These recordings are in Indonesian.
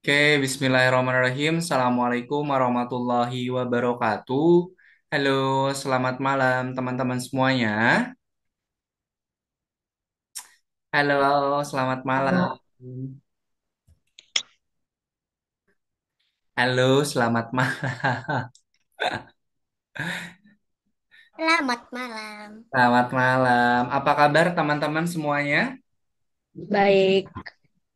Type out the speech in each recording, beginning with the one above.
Oke, Bismillahirrahmanirrahim. Assalamualaikum warahmatullahi wabarakatuh. Halo, selamat malam teman-teman semuanya. Halo, selamat malam. Halo, selamat malam. Selamat malam. Selamat malam. Apa kabar teman-teman semuanya? Baik,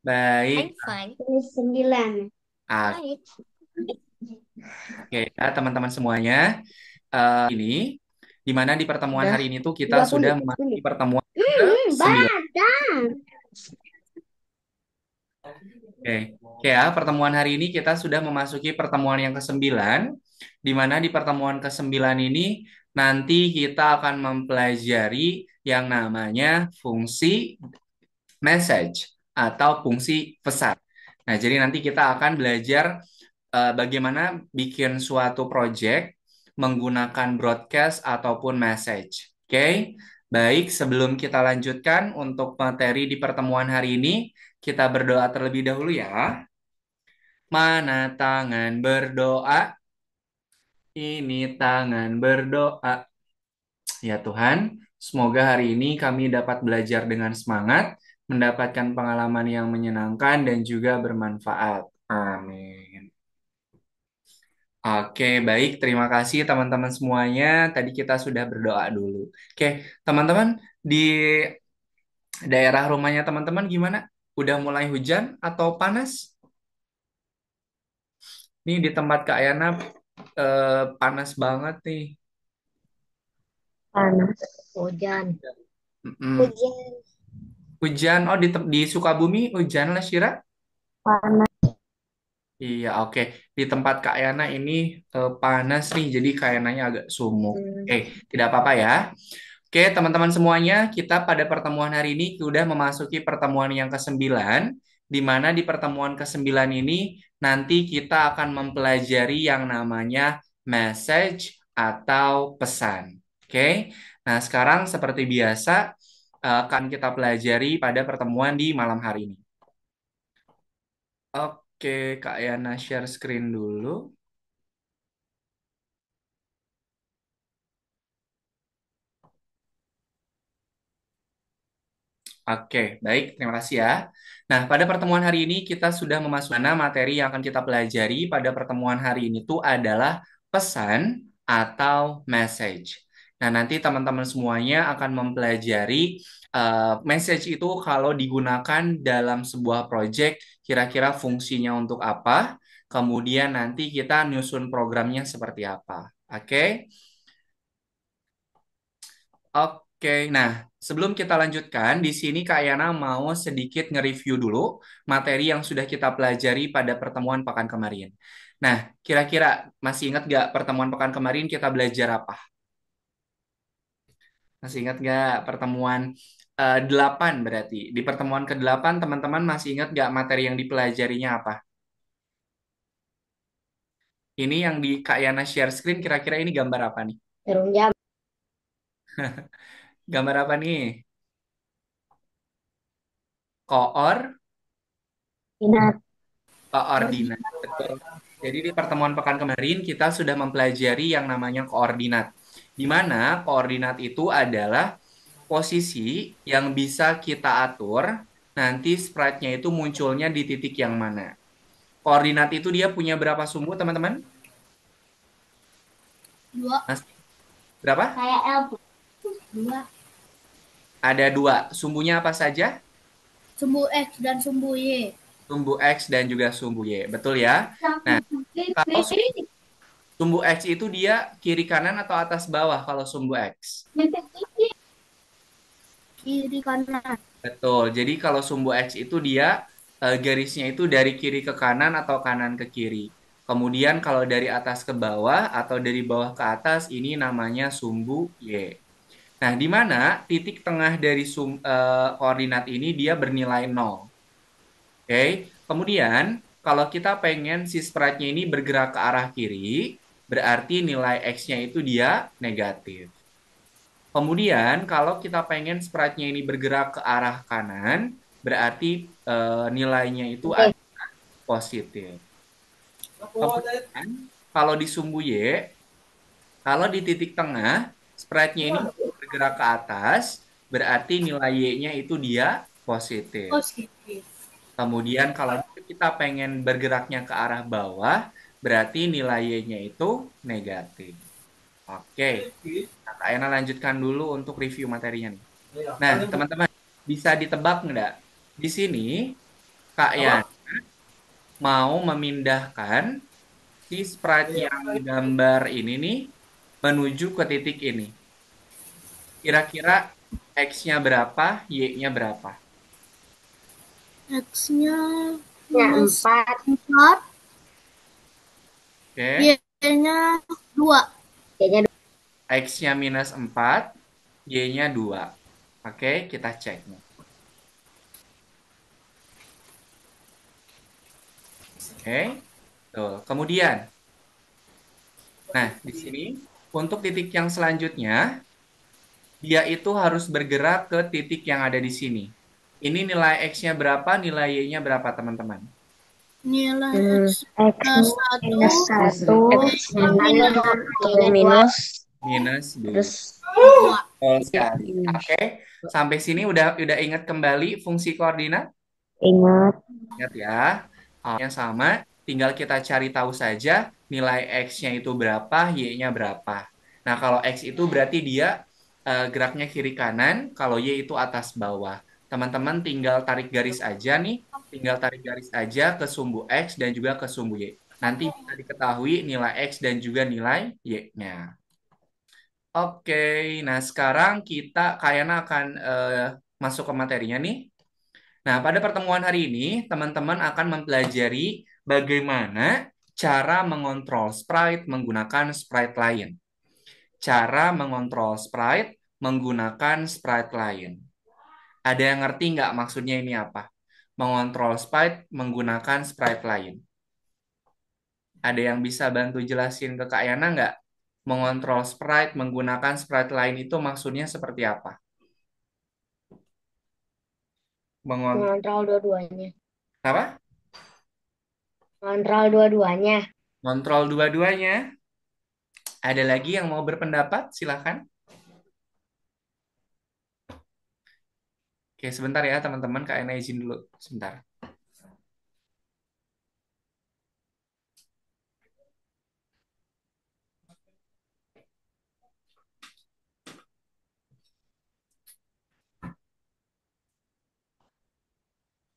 Baik. I'm fine. tulis 9. Oke, Baik. ya, teman-teman semuanya. Ini di mana di pertemuan Udah hari ini tuh kita sudah 30 memasuki menit. pertemuan ke-9. Badan. Oke, Oke ya, pertemuan hari ini kita sudah memasuki pertemuan yang ke-9, di mana di pertemuan ke-9 ini nanti kita akan mempelajari yang namanya fungsi message atau fungsi pesan. Nah, jadi nanti kita akan belajar bagaimana bikin suatu project menggunakan broadcast ataupun message. Oke, baik, sebelum kita lanjutkan untuk materi di pertemuan hari ini, kita berdoa terlebih dahulu ya. Mana tangan berdoa? Ini tangan berdoa. Ya Tuhan, semoga hari ini kami dapat belajar dengan semangat, mendapatkan pengalaman yang menyenangkan dan juga bermanfaat. Amin. Oke, baik. Terima kasih teman-teman semuanya. Tadi kita sudah berdoa dulu. Oke, teman-teman, di daerah rumahnya teman-teman gimana? Udah mulai hujan atau panas? Nih di tempat Kak Yana panas banget nih. Panas. Hujan. Mm-mm. Hujan. Hujan, oh di Sukabumi hujan lah Syira? Panas. Iya, oke. Di tempat Kak Yana ini panas nih, jadi Kak Yananya agak sumuk. Oke, tidak apa-apa ya. Oke, teman-teman semuanya, kita pada pertemuan hari ini sudah memasuki pertemuan yang ke-9, di mana di pertemuan ke-9 ini nanti kita akan mempelajari yang namanya message atau pesan. Oke, nah sekarang seperti biasa akan kita pelajari pada pertemuan di malam hari ini. Oke, Kak Yana share screen dulu. Oke, baik. Terima kasih ya. Nah, pada pertemuan hari ini kita sudah memasuki mana materi yang akan kita pelajari pada pertemuan hari ini tuh adalah pesan atau message. Nah, nanti teman-teman semuanya akan mempelajari message itu kalau digunakan dalam sebuah project, kira-kira fungsinya untuk apa, kemudian nanti kita nyusun programnya seperti apa. Oke? Oke, nah sebelum kita lanjutkan, di sini Kak Yana mau sedikit nge-review dulu materi yang sudah kita pelajari pada pertemuan pekan kemarin. Nah, kira-kira masih ingat gak pertemuan pekan kemarin kita belajar apa? Masih ingat gak pertemuan 8 berarti? Di pertemuan ke-8 teman-teman masih ingat gak materi yang dipelajarinya apa? Ini yang di Kak Yana share screen kira-kira ini gambar apa nih? Jarum jam. Gambar apa nih? Koor Inat. Koordinat, betul. Jadi di pertemuan pekan kemarin kita sudah mempelajari yang namanya koordinat. Di mana koordinat itu adalah posisi yang bisa kita atur, nanti sprite-nya itu munculnya di titik yang mana. Koordinat itu dia punya berapa sumbu, teman-teman? Dua. Mas, berapa? Kayak L. Dua. Ada dua. Sumbunya apa saja? Sumbu X dan sumbu Y. Sumbu X dan juga sumbu Y. Betul ya? Nah, kalau sumbu X itu dia kiri kanan atau atas bawah kalau sumbu X? Kiri kanan. Betul. Jadi kalau sumbu X itu dia garisnya itu dari kiri ke kanan atau kanan ke kiri. Kemudian kalau dari atas ke bawah atau dari bawah ke atas ini namanya sumbu Y. Nah, di mana titik tengah dari koordinat ini dia bernilai 0. Oke. Kemudian kalau kita pengen si sprite-nya ini bergerak ke arah kiri, berarti nilai X-nya itu dia negatif. Kemudian kalau kita pengen sprite-nya ini bergerak ke arah kanan, berarti nilainya itu Oke. positif. Kemudian kalau di sumbu Y, kalau di titik tengah, sprite-nya ini bergerak ke atas, berarti nilai Y-nya itu dia positif. Positif. Kemudian kalau kita pengen bergeraknya ke arah bawah, berarti nilai Y-nya itu negatif. Oke, nah, Kak Ena lanjutkan dulu untuk review materinya nih. Nah, teman-teman, bisa ditebak nggak? Di sini, Kak Yana mau memindahkan si sprite yang gambar ini nih menuju ke titik ini. Kira-kira X-nya berapa, Y-nya berapa? X-nya Ya, minus 4. 4, Oke, Y-nya 2. Kayaknya X-nya minus 4, Y-nya 2. Oke, kita cek nih. Oke, tuh. Kemudian, nah di sini untuk titik yang selanjutnya, dia itu harus bergerak ke titik yang ada di sini. Ini nilai X-nya berapa, nilai Y-nya berapa, teman-teman? Nilai X X-nya minus 1, 1, Y-nya minus Y-nya minus, Minus 2. terus 2. Betul sekali. Oke, sampai sini udah ingat kembali fungsi koordinat? ingat. Ingat ya. Yang sama, tinggal kita cari tahu saja nilai X-nya itu berapa, Y-nya berapa. Nah, kalau X itu berarti dia geraknya kiri kanan, kalau Y itu atas bawah. Teman-teman tinggal tarik garis aja nih, tinggal tarik garis aja ke sumbu X dan juga ke sumbu Y. Nanti bisa diketahui nilai X dan juga nilai Y-nya. Oke, nah sekarang kita kayaknya akan masuk ke materinya nih. Nah, pada pertemuan hari ini, teman-teman akan mempelajari bagaimana cara mengontrol sprite menggunakan sprite lain. Cara mengontrol sprite menggunakan sprite lain. Ada yang ngerti nggak maksudnya ini apa? Mengontrol sprite menggunakan sprite lain. Ada yang bisa bantu jelasin ke Kak Yana nggak? Mengontrol sprite menggunakan sprite lain itu maksudnya seperti apa? Mengontrol Mengontrol dua-duanya. apa? Mengontrol dua-duanya. Kontrol dua-duanya. Ada lagi yang mau berpendapat? Silahkan. Oke, sebentar ya teman-teman. Kak Ena izin dulu. Sebentar.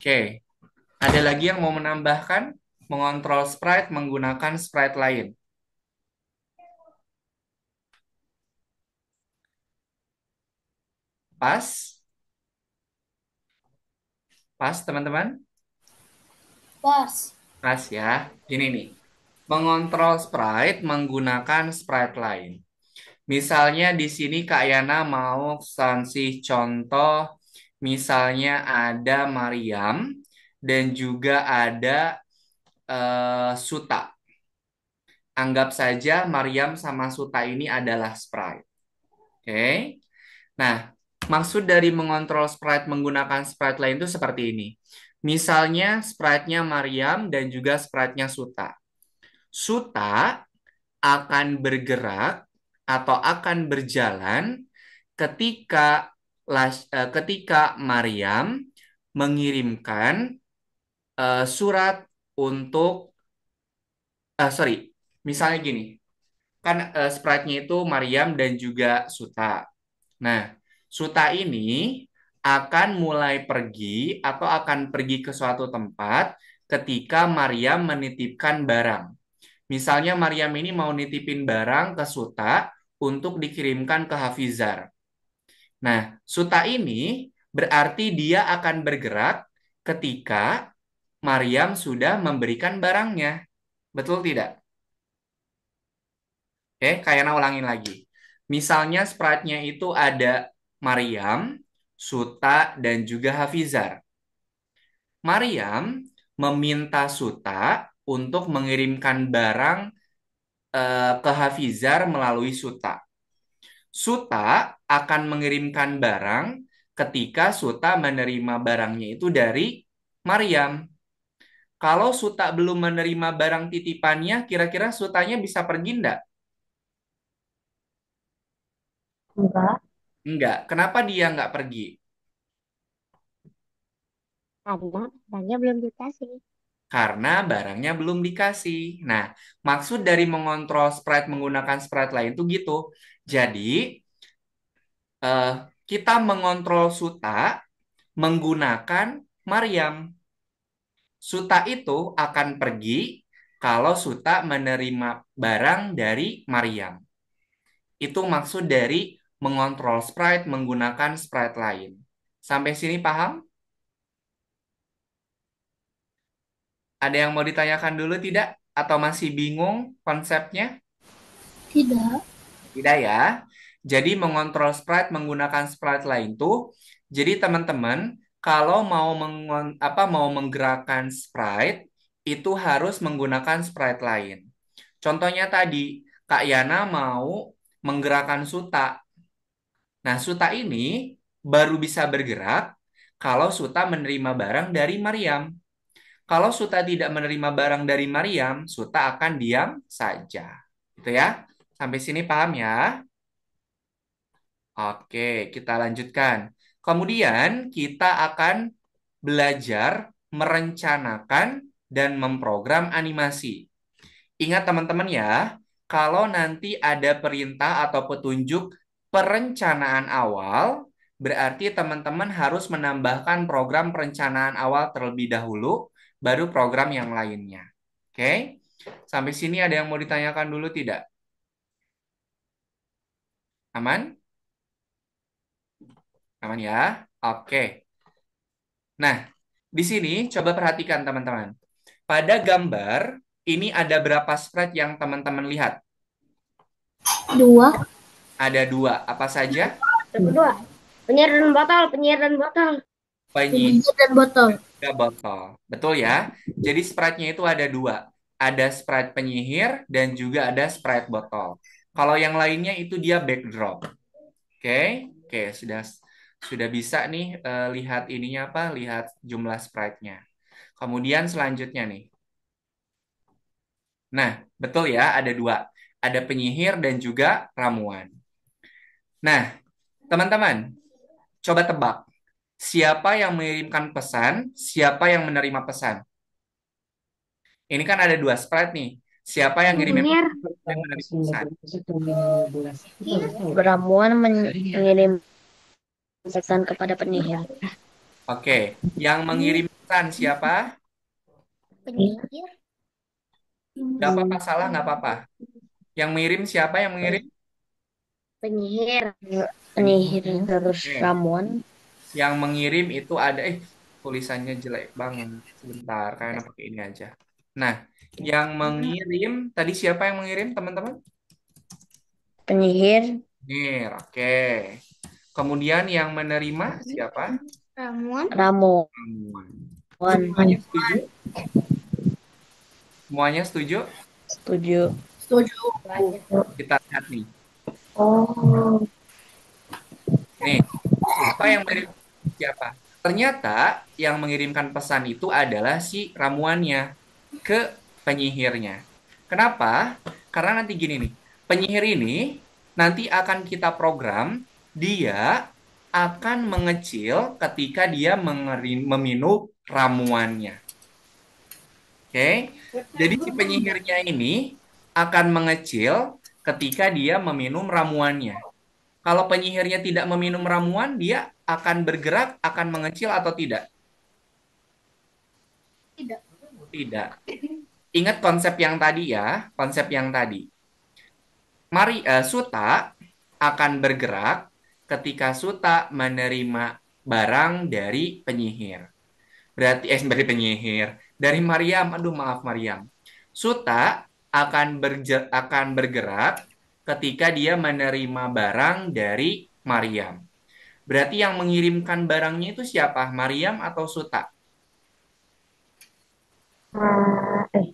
Oke, ada lagi yang mau menambahkan? Mengontrol sprite menggunakan sprite lain. Pas? Pas, teman-teman? Pas. Pas ya. Gini nih. Mengontrol sprite menggunakan sprite lain. Misalnya di sini Kak Yana mau kasih contoh, misalnya ada Mariam dan juga ada Suta. Anggap saja Mariam sama Suta ini adalah sprite. Oke. Nah, maksud dari mengontrol sprite menggunakan sprite lain itu seperti ini. Misalnya sprite-nya Mariam dan juga sprite-nya Suta. Suta akan bergerak atau akan berjalan ketika Mariam mengirimkan surat untuk sorry, misalnya gini, kan sprite-nya itu Mariam dan juga Suta. Nah, Suta ini akan mulai pergi atau akan pergi ke suatu tempat ketika Mariam menitipkan barang. Misalnya Mariam ini mau nitipin barang ke Suta untuk dikirimkan ke Hafizar. Nah, Suta ini berarti dia akan bergerak ketika Mariam sudah memberikan barangnya. Betul tidak? Oke, Kayana ulangin lagi. Misalnya sprite-nya itu ada Mariam, Suta, dan juga Hafizar. Mariam meminta Suta untuk mengirimkan barang ke Hafizar melalui Suta. Suta akan mengirimkan barang ketika Suta menerima barangnya itu dari Mariam. Kalau Suta belum menerima barang titipannya, kira-kira Sutanya bisa pergi enggak? Enggak. Enggak. Kenapa dia enggak pergi? Karena barangnya belum dikasih. Karena barangnya belum dikasih. Nah, maksud dari mengontrol sprite menggunakan sprite lain tuh gitu. Jadi, eh, kita mengontrol Suta menggunakan Maryam. Suta itu akan pergi kalau Suta menerima barang dari Maryam. Itu maksud dari mengontrol sprite menggunakan sprite lain. Sampai sini paham? Ada yang mau ditanyakan dulu tidak? Atau masih bingung konsepnya? Tidak. Tidak ya. Jadi mengontrol sprite menggunakan sprite lain tuh. Jadi teman-teman kalau mau menggerakkan sprite itu harus menggunakan sprite lain. Contohnya tadi Kak Yana mau menggerakkan Suta. Nah, Suta ini baru bisa bergerak kalau Suta menerima barang dari Maryam. Kalau Suta tidak menerima barang dari Maryam, Suta akan diam saja. Gitu ya. Sampai sini paham ya? Oke, kita lanjutkan. Kemudian kita akan belajar merencanakan dan memprogram animasi. Ingat teman-teman ya, kalau nanti ada perintah atau petunjuk perencanaan awal, berarti teman-teman harus menambahkan program perencanaan awal terlebih dahulu, baru program yang lainnya. Oke? Sampai sini ada yang mau ditanyakan dulu tidak? Aman? Aman ya? Oke. Nah, di sini coba perhatikan teman-teman. Pada gambar, ini ada berapa sprite yang teman-teman lihat? Dua. Ada dua. Apa saja? Kedua, penyihir dan botol, penyihir dan botol. Penyihir Penyihir dan botol. dan botol. Betul ya? Jadi sprite-nya itu ada dua. Ada sprite penyihir dan juga ada sprite botol. Kalau yang lainnya itu dia backdrop. Oke? Oke, sudah bisa nih lihat ininya apa? Lihat jumlah sprite-nya. Kemudian selanjutnya nih. Nah, betul ya, ada dua. Ada penyihir dan juga ramuan. Nah, teman-teman, coba tebak. Siapa yang mengirimkan pesan, siapa yang menerima pesan? Ini kan ada dua sprite nih. Siapa yang ngirimin Penyihir pesan dan menerima pesan? beramuan mengirim pesan kepada penyihir. Oke, yang mengirim pesan siapa? Penyihir. Gak apa-apa, salah nggak apa-apa. Yang mengirim siapa yang mengirim? Penyihir, penyihir terus Oke, ramuan. yang mengirim itu ada, tulisannya jelek banget. Sebentar, karena pakai ini aja. Nah, yang mengirim, tadi siapa yang mengirim, teman-teman? Penyihir, Nir, oke. Kemudian yang menerima siapa? Ramuan. ramuan. Semuanya setuju? Semuanya setuju? Setuju. Setuju. Kita lihat nih. Oh, Nih, apa yang mengirim siapa? Ternyata yang mengirimkan pesan itu adalah si ramuannya ke penyihirnya. Kenapa? Karena nanti gini nih, penyihir ini nanti akan kita program, dia akan mengecil ketika dia meminum ramuannya. Oke, jadi si penyihirnya ini akan mengecil ketika dia meminum ramuannya. Kalau penyihirnya tidak meminum ramuan, dia akan bergerak, akan mengecil atau tidak? Tidak. Tidak. Ingat konsep yang tadi ya, konsep yang tadi. Suta akan bergerak ketika Suta menerima barang dari penyihir. Dari penyihir, dari Maryam. Aduh, maaf Maryam. Suta akan bergerak ketika dia menerima barang dari Maryam. Berarti yang mengirimkan barangnya itu siapa? Maryam atau Suta? eh,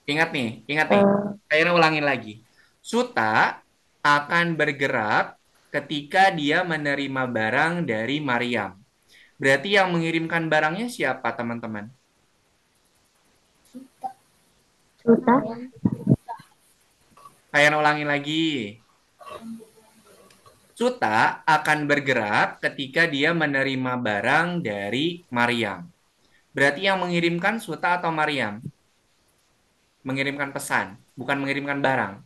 Ingat nih, ingat nih. Saya ulangin lagi. Suta akan bergerak ketika dia menerima barang dari Maryam. Berarti yang mengirimkan barangnya siapa, teman-teman? Suta. Kayak ulangin lagi. Suta akan bergerak ketika dia menerima barang dari Mariam. Berarti yang mengirimkan Suta atau Mariam? Mengirimkan pesan, bukan mengirimkan barang.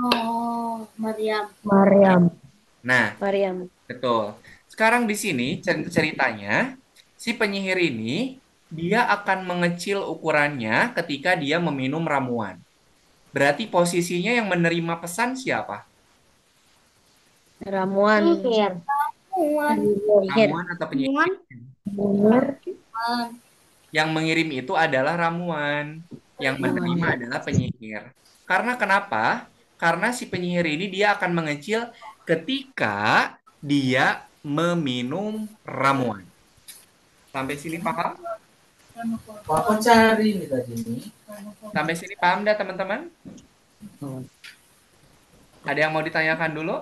Oh, Mariam. Mariam. Nah, Mariam. betul. Sekarang di sini ceritanya, si penyihir ini dia akan mengecil ukurannya ketika dia meminum ramuan. Berarti posisinya yang menerima pesan siapa? Ramuan. Sihir. Ramuan. Sihir. Ramuan atau penyihir? Ramuan. Sihir. Yang mengirim itu adalah ramuan, yang menerima adalah penyihir. Karena kenapa? Karena si penyihir ini dia akan mengecil ketika dia meminum ramuan. Sampai sini paham? Papa cari nih tadi nih. Sampai sini paham dah teman-teman? Ada yang mau ditanyakan dulu?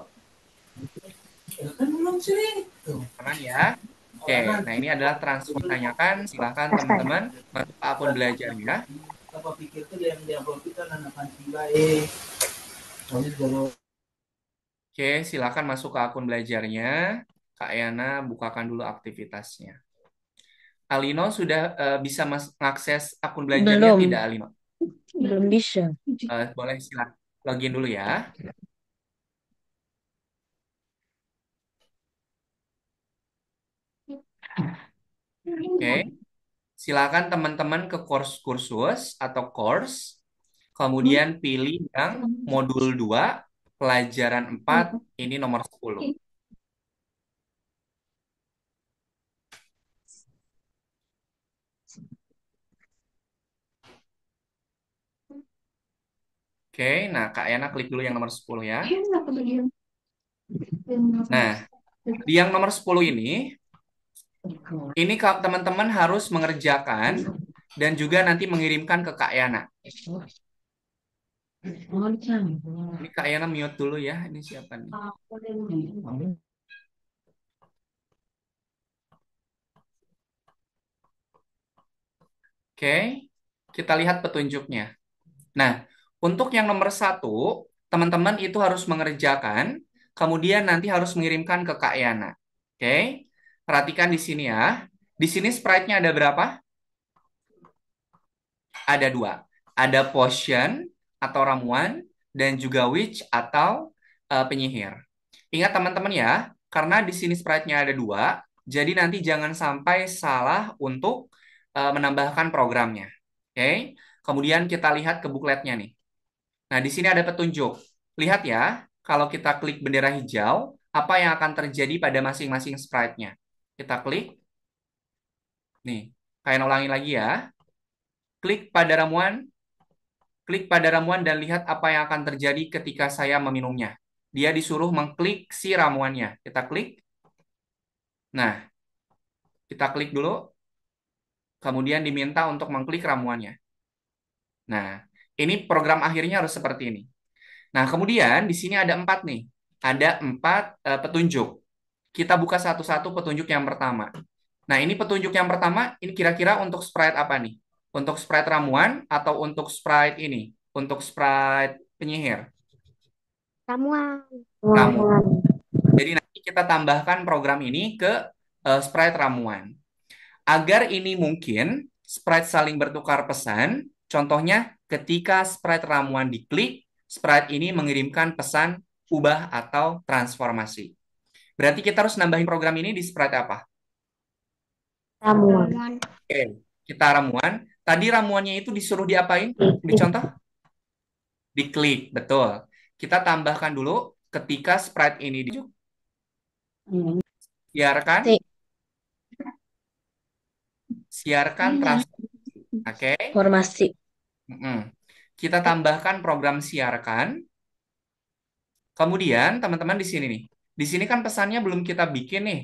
Ya kan belum sih. Tuh. Aman ya? Oke, nah ini adalah transfer tanyakan. Silahkan teman-teman masuk ke akun belajar ya. Papa pikir tuh yang dia bawa kita anak pancing baik. Soalnya juga Oke, silahkan masuk ke akun belajarnya. Kak Yana bukakan dulu aktivitasnya. Alino sudah bisa mengakses akun belajarnya Belum. tidak, Alino? Belum bisa. Boleh silakan login dulu ya. Oke, silakan teman-teman ke kursus atau course, kemudian pilih yang modul 2 pelajaran 4 ini nomor 10. Oke, nah Kak Yana klik dulu yang nomor 10 ya. Nah, di yang nomor 10 ini teman-teman harus mengerjakan dan juga nanti mengirimkan ke Kak Yana. Ini Kak Yana mute dulu ya. Ini siapa nih? Oke, kita lihat petunjuknya. Nah, untuk yang nomor 1, teman-teman itu harus mengerjakan, kemudian nanti harus mengirimkan ke Kak Yana. Oke, perhatikan di sini ya. Di sini sprite-nya ada berapa? Ada 2. Ada potion atau ramuan, dan juga witch atau penyihir. Ingat teman-teman ya, karena di sini sprite-nya ada 2, jadi nanti jangan sampai salah untuk menambahkan programnya. Oke, kemudian kita lihat ke bukletnya nih. Nah, di sini ada petunjuk. Lihat ya, kalau kita klik bendera hijau, apa yang akan terjadi pada masing-masing sprite-nya. Kita klik. Nih, kayak ulangi lagi ya. Klik pada ramuan dan lihat apa yang akan terjadi ketika saya meminumnya. Dia disuruh mengklik si ramuannya. Kita klik. Nah, kita klik dulu. Kemudian diminta untuk mengklik ramuannya. Nah, ini program akhirnya harus seperti ini. Nah, kemudian di sini ada 4 nih. Ada 4 petunjuk. Kita buka satu-satu petunjuk yang pertama. Nah, ini petunjuk yang pertama, ini kira-kira untuk sprite apa nih? Untuk sprite ramuan atau untuk sprite ini? Untuk sprite penyihir? Ramuan. Ramuan. Jadi nanti kita tambahkan program ini ke sprite ramuan. Agar ini mungkin, sprite saling bertukar pesan. Contohnya, ketika sprite ramuan diklik, sprite ini mengirimkan pesan ubah atau transformasi. Berarti kita harus nambahin program ini di sprite apa? Ramuan. Ramuan. Oke, kita ramuan. Tadi ramuannya itu disuruh diapain? Dicontoh? Diklik, betul. Kita tambahkan dulu ketika sprite ini siarkan, siarkan transformasi. Oke. Formasi. Kita tambahkan program siarkan. Kemudian teman-teman di sini nih. Di sini kan pesannya belum kita bikin nih.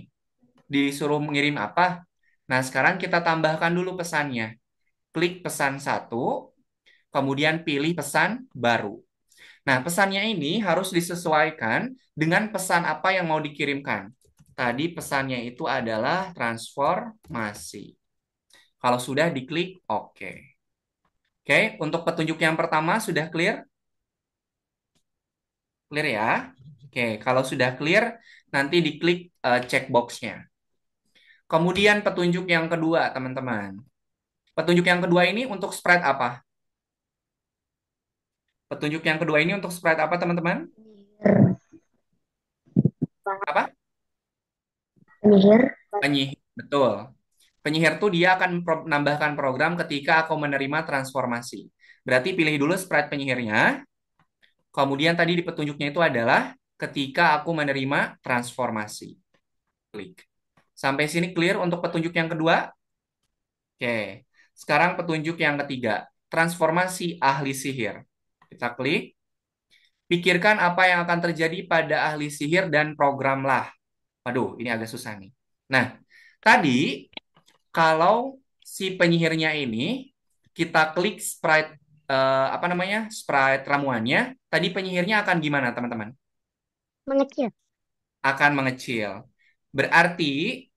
Disuruh mengirim apa? Nah, sekarang kita tambahkan dulu pesannya. Klik pesan 1, kemudian pilih pesan baru. Nah, pesannya ini harus disesuaikan dengan pesan apa yang mau dikirimkan. Tadi pesannya itu adalah transformasi. Kalau sudah diklik, oke. Oke, untuk petunjuk yang pertama sudah clear? Clear ya? Oke, kalau sudah clear, nanti diklik checkbox-nya. Kemudian petunjuk yang kedua, teman-teman. Petunjuk yang kedua ini untuk sprite apa? Petunjuk yang kedua ini untuk sprite apa, teman-teman? Apa? Penyihir. Penyihir, betul. Penyihir tuh dia akan menambahkan program ketika aku menerima transformasi. Berarti pilih dulu sprite penyihirnya. Kemudian tadi di petunjuknya itu adalah ketika aku menerima transformasi. Klik. Sampai sini clear untuk petunjuk yang kedua? Oke. Sekarang petunjuk yang ketiga. Transformasi ahli sihir. Kita klik. Pikirkan apa yang akan terjadi pada ahli sihir dan programlah. Waduh, ini agak susah nih. Nah, tadi kalau si penyihirnya ini kita klik sprite apa namanya? Sprite ramuannya, tadi penyihirnya akan gimana, teman-teman? Mengecil. Akan mengecil. Berarti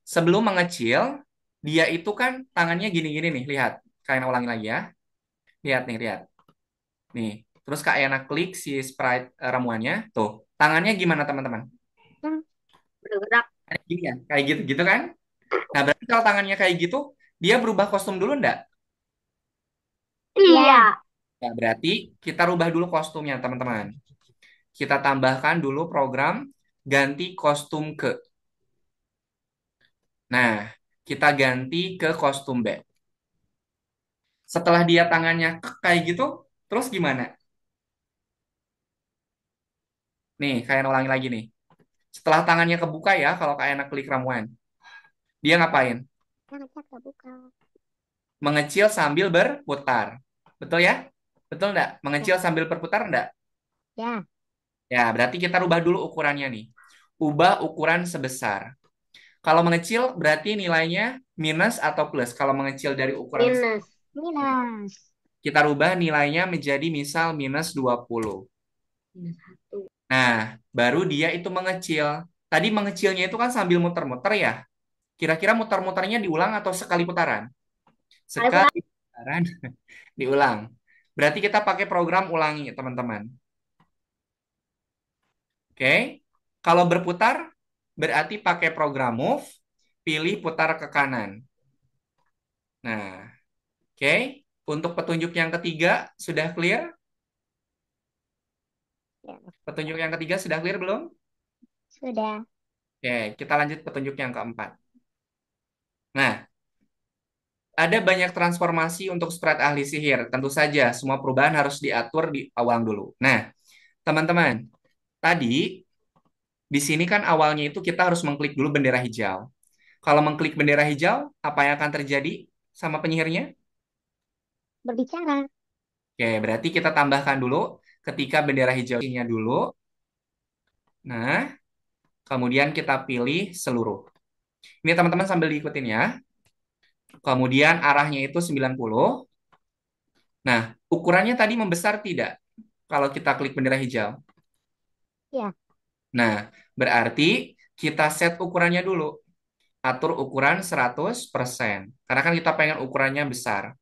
sebelum mengecil, dia itu kan tangannya gini-gini nih, lihat. Kalian ulangi lagi ya. Lihat nih, lihat. Nih, terus Kak Yana klik si sprite ramuannya, tuh. Tangannya gimana, teman-teman? Bergerak. Kayak gini ya, kayak gitu, gitu kan? Nah, berarti kalau tangannya kayak gitu, dia berubah kostum dulu enggak? Iya. Nah, berarti kita rubah dulu kostumnya, teman-teman. Kita tambahkan dulu program ganti kostum ke. Nah, kita ganti ke kostum B. Setelah dia tangannya kayak gitu, terus gimana? Nih, kayak ulangi lagi nih. Setelah tangannya kebuka ya, kalau kayak anak klik ramuan. Dia ngapain? Tangannya kebuka. Mengecil sambil berputar. Betul ya? Betul enggak? Mengecil sambil berputar enggak? Ya. Ya, berarti kita rubah dulu ukurannya nih. Ubah ukuran sebesar. Kalau mengecil berarti nilainya minus atau plus. Kalau mengecil dari ukuran Minus. Minus. kita rubah nilainya menjadi misal minus 20. Minus 1. Nah, baru dia itu mengecil. Tadi mengecilnya itu kan sambil muter-muter ya. Kira-kira muter-muternya diulang atau sekali putaran? Sekali putaran diulang. Berarti kita pakai program ulangi, teman-teman. Oke. Kalau berputar, berarti pakai program move, pilih putar ke kanan. Nah, oke. Untuk petunjuk yang ketiga, sudah clear? Ya. Petunjuk yang ketiga sudah clear belum? Sudah. Oke, kita lanjut petunjuk yang keempat. Nah, ada banyak transformasi untuk sprite ahli sihir. Tentu saja, semua perubahan harus diatur di awal dulu. Nah, teman-teman, tadi di sini kan awalnya itu kita harus mengklik dulu bendera hijau. Kalau mengklik bendera hijau, apa yang akan terjadi sama penyihirnya? Berbicara. Oke, berarti kita tambahkan dulu ketika bendera hijaunya dulu. Nah, kemudian kita pilih seluruh. Ini teman-teman sambil diikutin ya. Kemudian arahnya itu 90. Nah, ukurannya tadi membesar tidak? Kalau kita klik bendera hijau. Ya. Nah, berarti kita set ukurannya dulu. Atur ukuran 100%. Karena kan kita pengen ukurannya besar.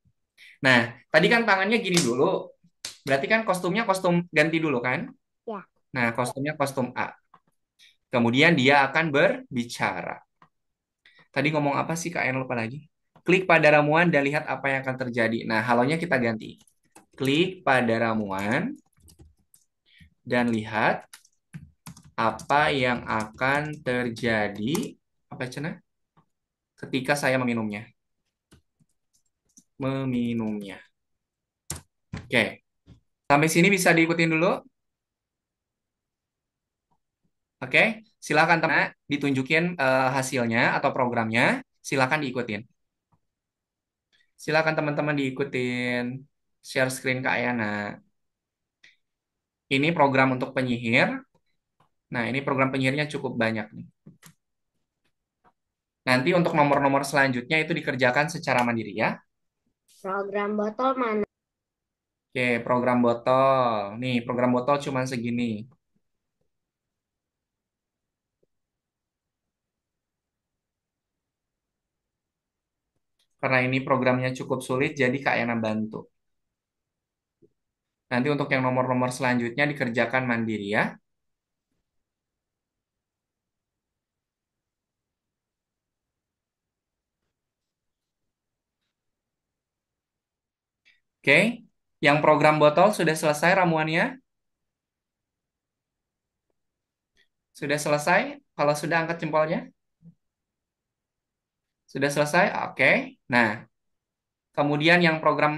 Nah, tadi kan tangannya gini dulu. Berarti kan kostumnya kostum ganti dulu kan? Ya. Nah, kostumnya kostum A. Kemudian dia akan berbicara. Tadi ngomong apa sih Kak? Yang lupa lagi. Klik pada ramuan dan lihat apa yang akan terjadi. Nah, halonya kita ganti. Klik pada ramuan dan lihat apa yang akan terjadi. Apa cina? Ketika saya meminumnya. Meminumnya. Oke. Sampai sini bisa diikutin dulu. Oke. Silakan teman ditunjukin hasilnya atau programnya. Silakan diikutin. Silakan teman-teman diikutin. Share screen Kak Ayana. Ini program untuk penyihir. Nah, ini program penyihirnya cukup banyak nih. Nanti untuk nomor-nomor selanjutnya itu dikerjakan secara mandiri ya. Program botol mana? Oke, program botol. Nih, program botol cuma segini. Karena ini programnya cukup sulit, jadi Kak Yana bantu. Nanti untuk yang nomor-nomor selanjutnya dikerjakan mandiri ya. Oke, yang program botol sudah selesai ramuannya? Sudah selesai? Kalau sudah angkat jempolnya. Sudah selesai? Oke. Nah, kemudian yang program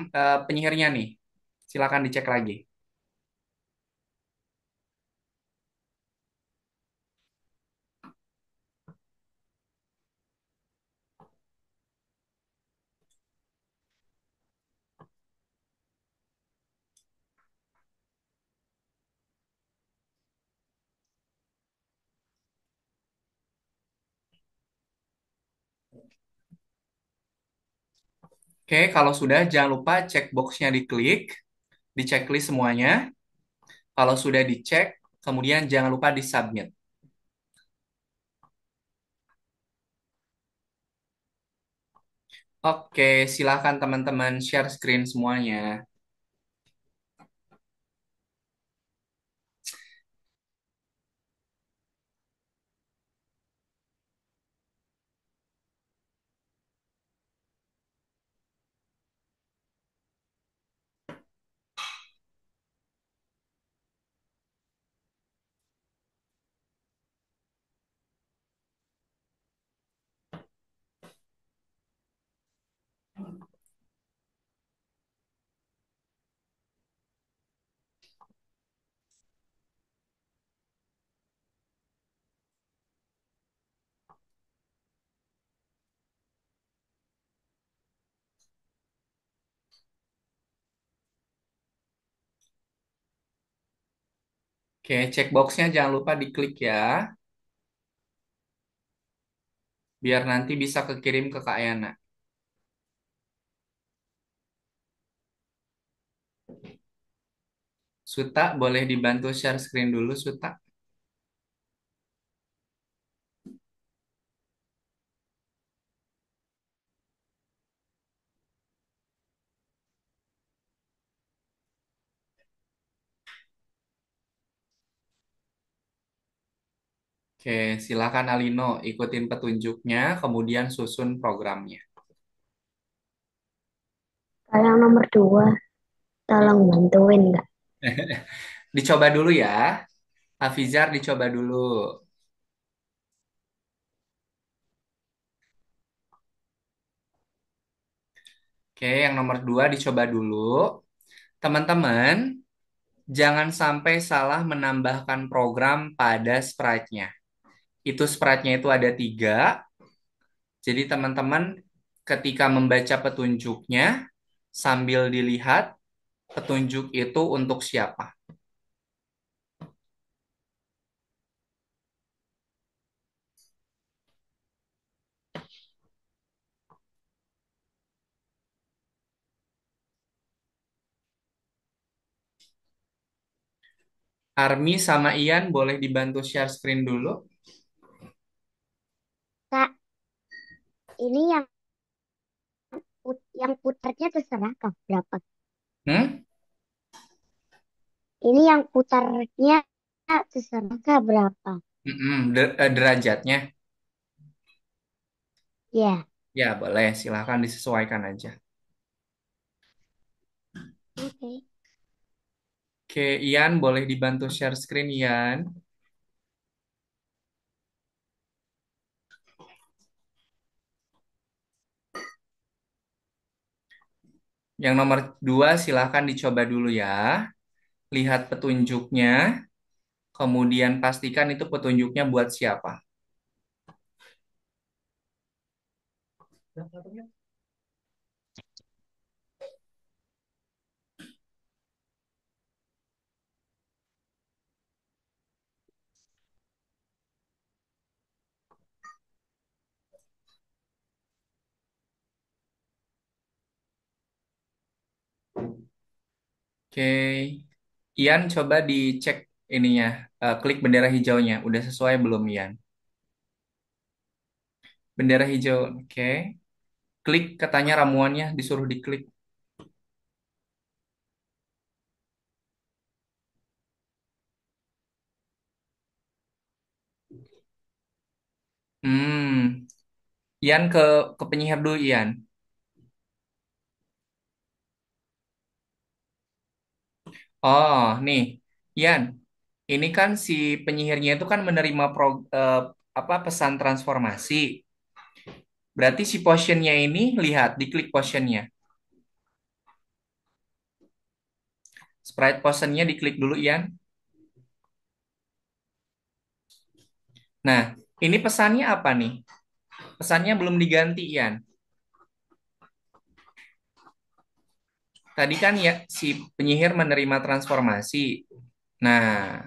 penyihirnya nih. Silakan dicek lagi. Oke, kalau sudah jangan lupa cek boxnya diklik, di checklist semuanya. Kalau sudah dicek, kemudian jangan lupa disubmit. Oke, silakan teman-teman share screen semuanya. Oke, checkboxnya jangan lupa diklik ya, biar nanti bisa kekirim ke Kak Yana. Suta, boleh dibantu share screen dulu, Suta? Oke, silakan Alino ikutin petunjuknya, kemudian susun programnya. Kalau yang nomor 2, tolong bantuin nggak? Dicoba dulu ya, Hafizar dicoba dulu. Oke, yang nomor 2 dicoba dulu. Teman-teman, jangan sampai salah menambahkan program pada sprite-nya. Itu sprite-nya itu ada 3. Jadi teman-teman ketika membaca petunjuknya sambil dilihat petunjuk itu untuk siapa. Army sama Ian boleh dibantu share screen dulu. Kak, ini yang putarnya terserah Kak berapa? Hmm? Ini yang putarnya terserah Kak berapa? Derajatnya. Ya, Ya, boleh. Silahkan disesuaikan aja. oke. Oke, Ian boleh dibantu share screen, Ian. Yang nomor 2 silahkan dicoba dulu ya. Lihat petunjuknya, kemudian pastikan itu petunjuknya buat siapa. Oke, Ian coba dicek ininya, klik bendera hijaunya. Udah sesuai belum, Ian? Bendera hijau, oke. Klik katanya ramuannya, disuruh diklik. Hmm, Ian ke penyihir dulu, Ian. Oh, nih, Ian. Ini kan si penyihirnya itu kan menerima apa pesan transformasi. Berarti si potionnya ini lihat, diklik potionnya. Sprite potionnya diklik dulu, Ian. Nah, ini pesannya apa nih? Pesannya belum diganti, Ian. Tadi kan ya si penyihir menerima transformasi. Nah,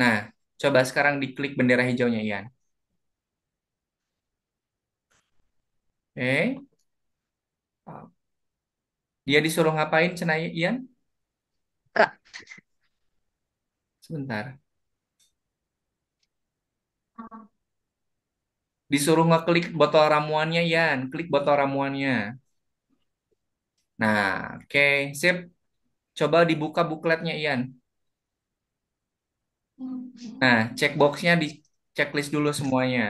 nah, coba sekarang diklik bendera hijaunya, Ian. Oke, dia disuruh ngapain, Cenaya, Ian? Kak, Sebentar. Disuruh ngeklik botol ramuannya, Ian. Klik botol ramuannya. Nah, oke, sip. Coba dibuka bukletnya, Ian. Nah, checkboxnya di checklist dulu semuanya.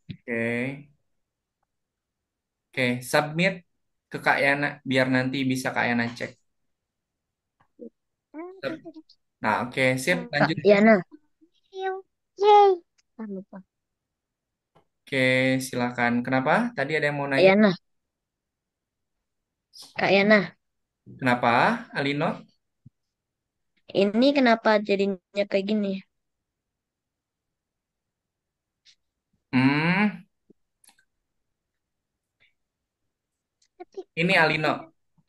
Oke, oke, submit ke Kak Yana biar nanti bisa Kak Yana cek. Nah, oke, sip. Kak Lanjut. Yana. Yeay. Ah, lupa. Oke, silakan. Kenapa? Tadi ada yang mau Kak nanya. Yana. Kak Yana. Kenapa, Alino? Ini kenapa jadinya kayak gini? Hmm, ini Alino.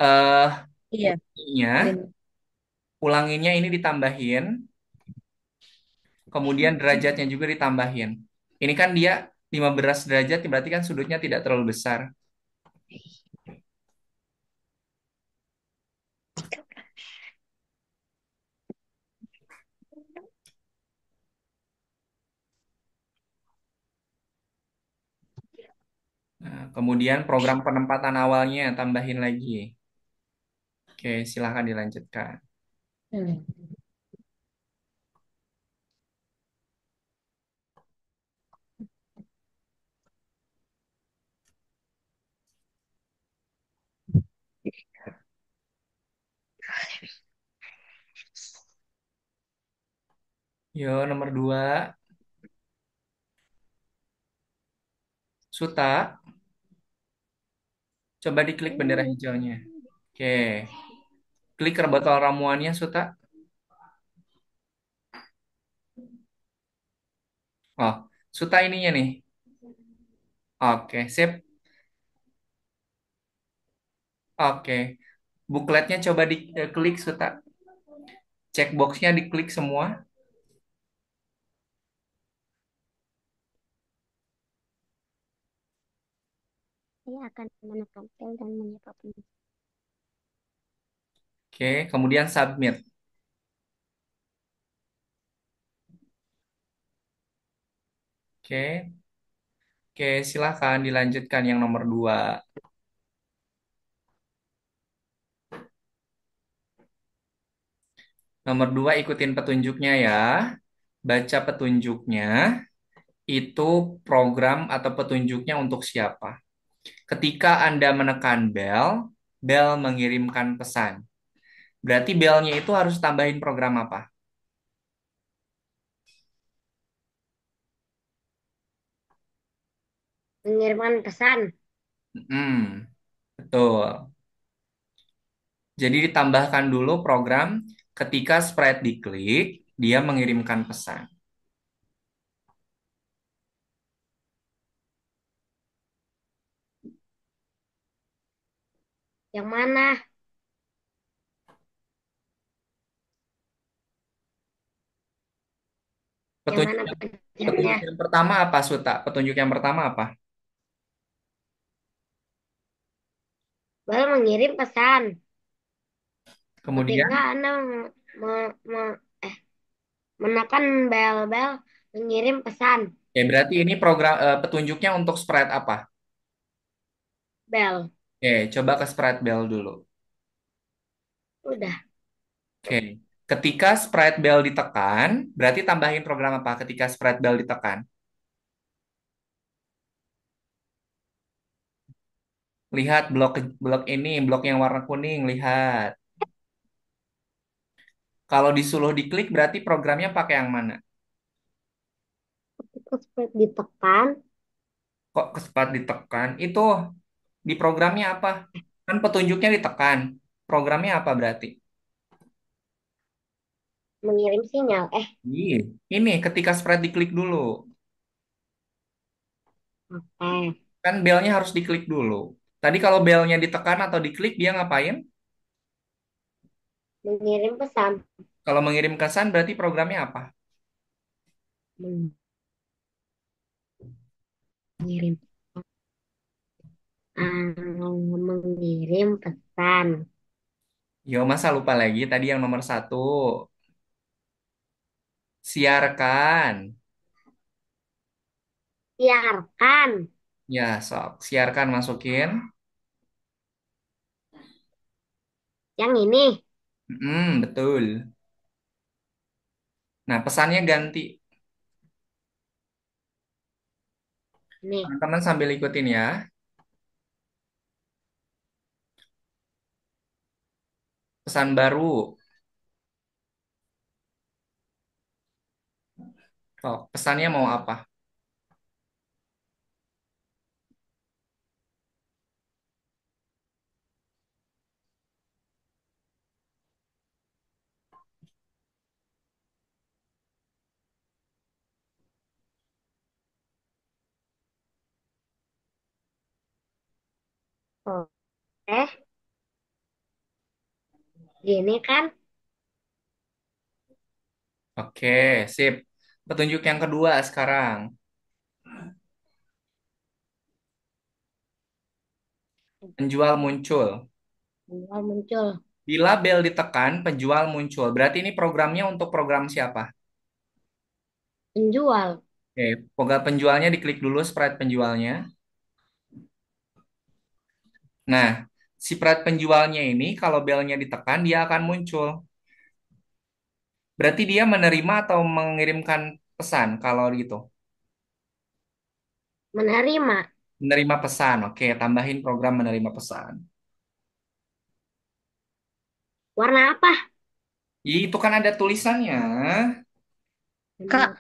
Eh, Iya, ulanginya, Alin. ulanginnya ini ditambahin, kemudian derajatnya juga ditambahin. Ini kan dia 15 derajat, berarti kan sudutnya tidak terlalu besar. Nah, kemudian program penempatan awalnya tambahin lagi. Oke, silahkan dilanjutkan. Hmm. Yo, nomor 2, Suta. Coba diklik bendera hijaunya. Oke, klik ke botol ramuannya, Suta. Oh, Suta ininya nih. Oke, sip. Oke, bukletnya coba diklik, Suta. Checkboxnya diklik semua. Saya akan menekan tel dan menyebabkan. Oke, kemudian submit. Oke, oke, silahkan dilanjutkan yang nomor 2. Nomor 2, ikutin petunjuknya ya. Baca petunjuknya. Itu program atau petunjuknya untuk siapa? Ketika Anda menekan bel, bel mengirimkan pesan. Berarti belnya itu harus tambahin program apa? Mengirimkan pesan. Betul. Jadi ditambahkan dulu program ketika sprite diklik, dia mengirimkan pesan. Yang mana? Yang Petunjuk mana yang, petunjuknya? petunjuk yang pertama apa, Suta? Petunjuk yang pertama apa? Bel mengirim pesan. Kemudian, Ketika Anda me- me- eh, menekan bel-bel mengirim pesan. ya berarti ini petunjuknya untuk sprite apa? Bel. Oke, coba ke sprite bell dulu. Udah. Oke. Ketika sprite bell ditekan, berarti tambahin program apa ketika sprite bell ditekan? Lihat blok blok ini, blok yang warna kuning, lihat. Kalau disuruh diklik berarti programnya pakai yang mana? Ketika spread ditekan, Kok ke sprite ditekan? Itu di programnya apa? Kan petunjuknya ditekan. Programnya apa berarti? mengirim sinyal. Ih, ini ketika sprite diklik dulu. Oke. Kan belnya harus diklik dulu. Tadi kalau belnya ditekan atau diklik dia ngapain? Mengirim pesan. Kalau mengirim kesan berarti programnya apa? Mengirim. Mengirim pesan. Yo, masa lupa lagi tadi yang nomor satu. Siarkan. Siarkan. Ya, sok. Siarkan masukin. Yang ini. Betul. Nah, pesannya ganti. Nih. Teman-teman sambil ikutin ya. Pesan baru. Oh, pesannya mau apa? Oh, gini kan. Oke, sip. Petunjuk yang kedua sekarang. Penjual muncul. Penjual muncul. Bila bel ditekan, penjual muncul. Berarti ini programnya untuk program siapa? Penjual. Oke, program penjualnya diklik dulu sprite penjualnya. Nah, si sprite penjualnya ini kalau belnya ditekan dia akan muncul. Berarti dia menerima atau mengirimkan pesan kalau gitu. Menerima. Menerima pesan. Oke, tambahin program menerima pesan. Warna apa? Itu kan ada tulisannya. Kak,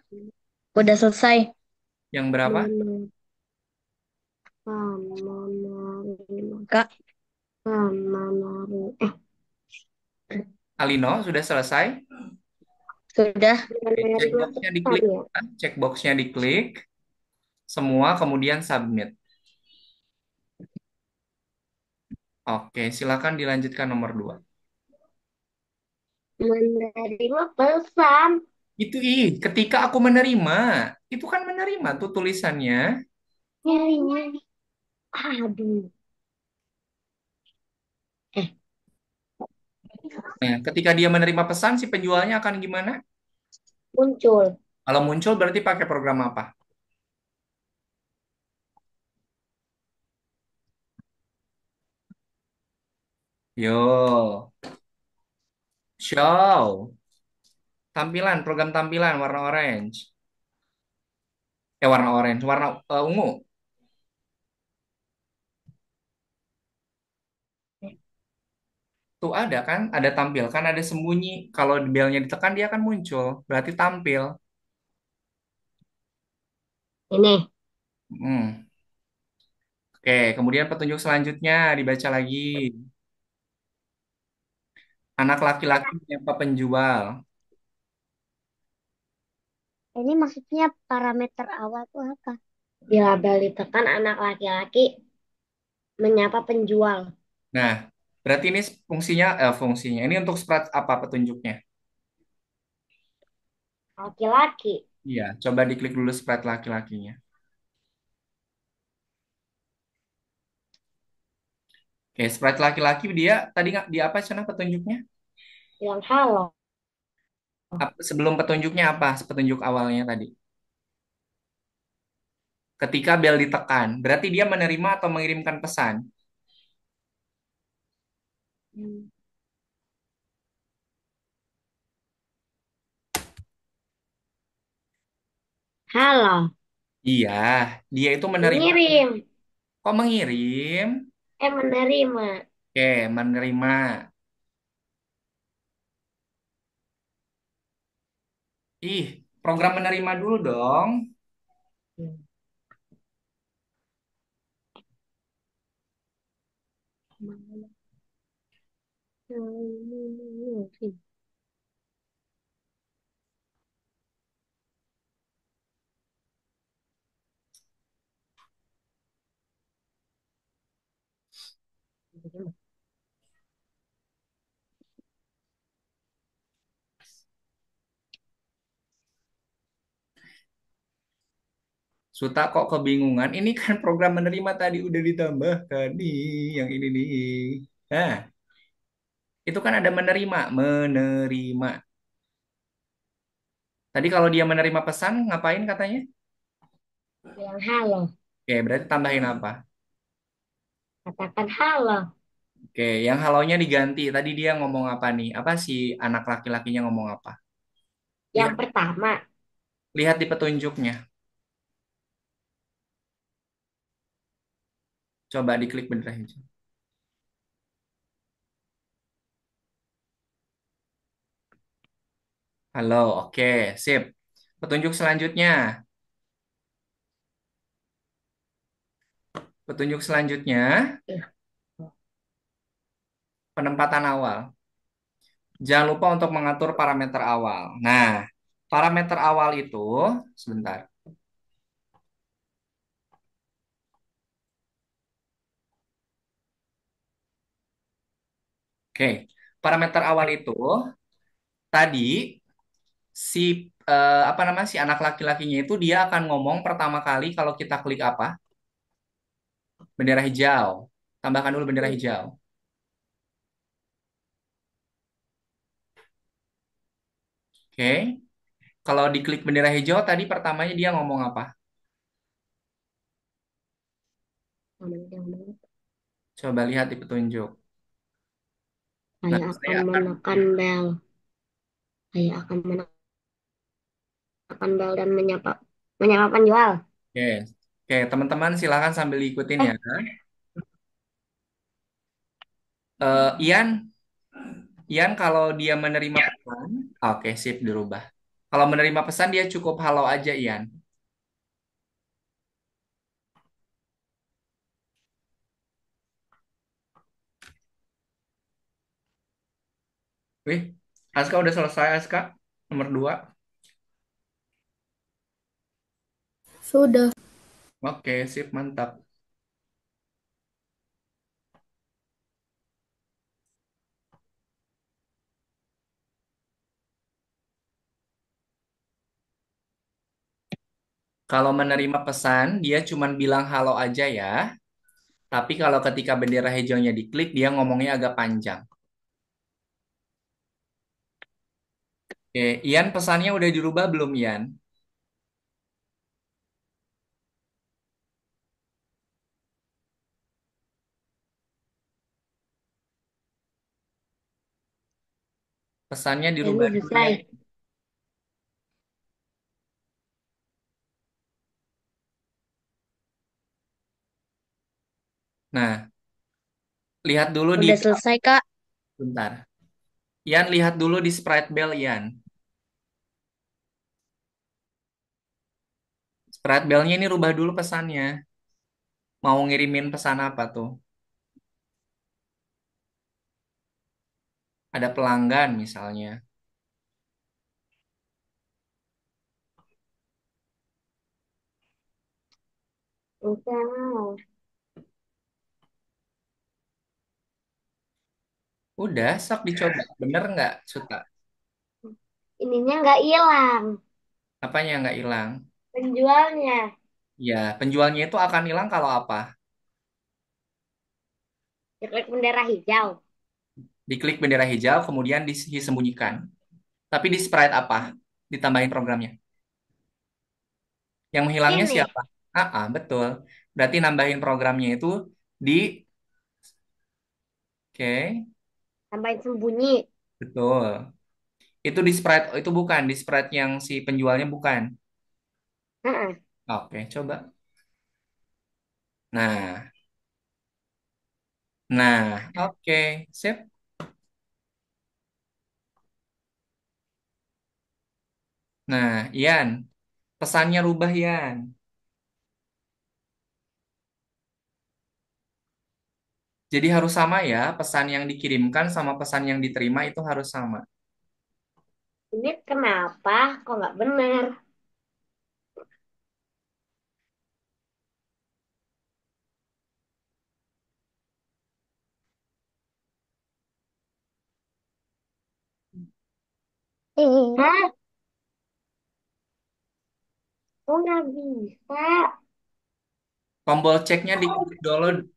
udah selesai. Yang berapa? Menerima. Kak. Menerima. Alino, sudah selesai? Sudah. Oke, Menerima checkboxnya pesan diklik. ya. Checkboxnya diklik. Semua, kemudian submit. Oke, silakan dilanjutkan nomor 2. Menerima pesan. Itu ketika aku menerima, itu kan menerima tuh tulisannya. Nyari. Aduh. Eh, Nah, ketika dia menerima pesan, si penjualnya akan gimana? muncul. Kalau muncul berarti pakai program apa? Yo, show. Tampilan, program tampilan warna orange. Warna orange, warna ungu. Tuh ada kan, ada tampil kan, ada sembunyi. Kalau belnya ditekan dia akan muncul, berarti tampil. Ini. Hmm. Oke, kemudian petunjuk selanjutnya dibaca lagi. Anak laki-laki menyapa penjual. Ini maksudnya parameter awal tuh apa? Bila bel ditekan anak laki-laki menyapa penjual. Nah, berarti ini fungsinya. Ini untuk sprite apa petunjuknya? Laki-laki. Iya, coba diklik dulu sprite laki-lakinya. Oke, sprite laki-laki dia tadi nggak di apa sana petunjuknya? Bilang halo. Sebelum petunjuknya apa? Petunjuk awalnya tadi. Ketika bel ditekan, berarti dia menerima atau mengirimkan pesan. Halo, Iya, dia itu menerima. mengirim. Kok mengirim? Menerima. Oke, menerima. Ih, program menerima dulu dong. Suta kok kebingungan? Ini kan program menerima tadi udah ditambahkan nih, yang ini nih. Nah, itu kan ada menerima, menerima. Tadi kalau dia menerima pesan, ngapain katanya? Bilang halo. Oke, berarti tambahin apa? Katakan halo. Oke, yang halonya diganti. Tadi dia ngomong apa nih? Apa sih anak laki-lakinya ngomong apa? Yang Lihat, pertama, lihat di petunjuknya. Coba diklik bendera hijau. Halo, oke, sip. Petunjuk selanjutnya. Petunjuk selanjutnya, penempatan awal. Jangan lupa untuk mengatur parameter awal. Nah, parameter awal itu, sebentar. Oke, parameter awal itu tadi si apa namanya si anak laki-lakinya itu dia akan ngomong pertama kali kalau kita klik apa? Bendera hijau. Tambahkan dulu bendera hijau. Oke. Kalau diklik bendera hijau tadi pertamanya dia ngomong apa? Coba lihat di petunjuk. Nah, saya saya akan akan. menekan bel. Saya akan menekan bel dan menyapa menyapa penjual. Oke. Oke, teman-teman silakan sambil ikutin ya. Eh, Ian, Ian kalau dia menerima pesan, oke sip dirubah. Kalau menerima pesan dia cukup halo aja Ian. Wih, Aska udah selesai Aska. Nomor 2. Sudah. Oke, sip mantap. Kalau menerima pesan dia cuman bilang halo aja ya. Tapi kalau ketika bendera hijaunya diklik dia ngomongnya agak panjang. Oke, Ian pesannya udah dirubah belum Ian? Pesannya ini dirubah dulu ya. selesai. Nah, lihat dulu di Udah selesai, Kak. bentar. Ian lihat dulu di Sprite Bell Ian. Sprite Bell-nya ini rubah dulu pesannya. Mau ngirimin pesan apa tuh? Ada pelanggan misalnya. Udah. Udah, sok dicoba. Bener nggak, Suta? Ininya nggak hilang. Apanya nggak hilang? Penjualnya. Ya, penjualnya itu akan hilang kalau apa? Diklik bendera hijau. Diklik bendera hijau, kemudian disembunyikan. Tapi di Sprite apa? Ditambahin programnya. Yang menghilangnya Ini. siapa? Betul. Berarti nambahin programnya itu di, oke. Tambahin sembunyi. Betul. Itu di spread, itu bukan di spread yang si penjualnya bukan. Heeh. Oke, coba. Nah, oke, sip. Nah, Ian, pesannya rubah Ian. Jadi harus sama ya, pesan yang dikirimkan sama pesan yang diterima itu harus sama. Ini kenapa kok nggak bener? Hah? Kok nggak bisa? Tombol ceknya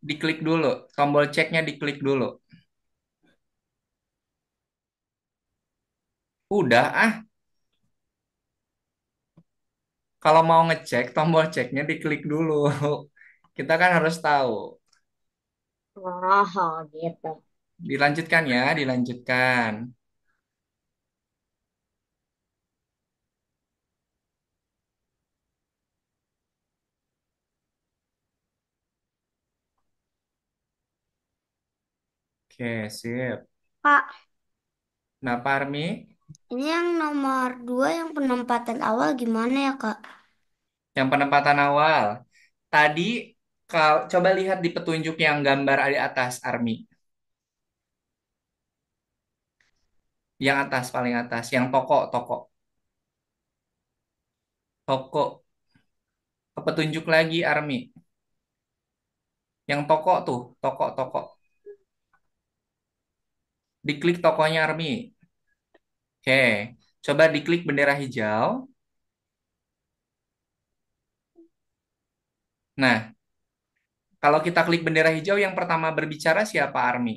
diklik dulu. Tombol ceknya diklik dulu. Udah ah, kalau mau ngecek tombol ceknya diklik dulu. Kita kan harus tahu. Oh, gitu. Dilanjutkan ya, dilanjutkan. Oke, sip. Kak, Nah, Parmi, ini yang nomor 2 yang penempatan awal gimana ya, Kak? yang penempatan awal. Tadi, coba lihat di petunjuk yang gambar di atas, Army. Yang atas, paling atas. Yang toko, toko. Toko. Ke petunjuk lagi, Army. Yang toko tuh, toko, toko. Diklik tokonya, Army. Oke, coba diklik bendera hijau. Nah, kalau kita klik bendera hijau, yang pertama berbicara siapa, Army?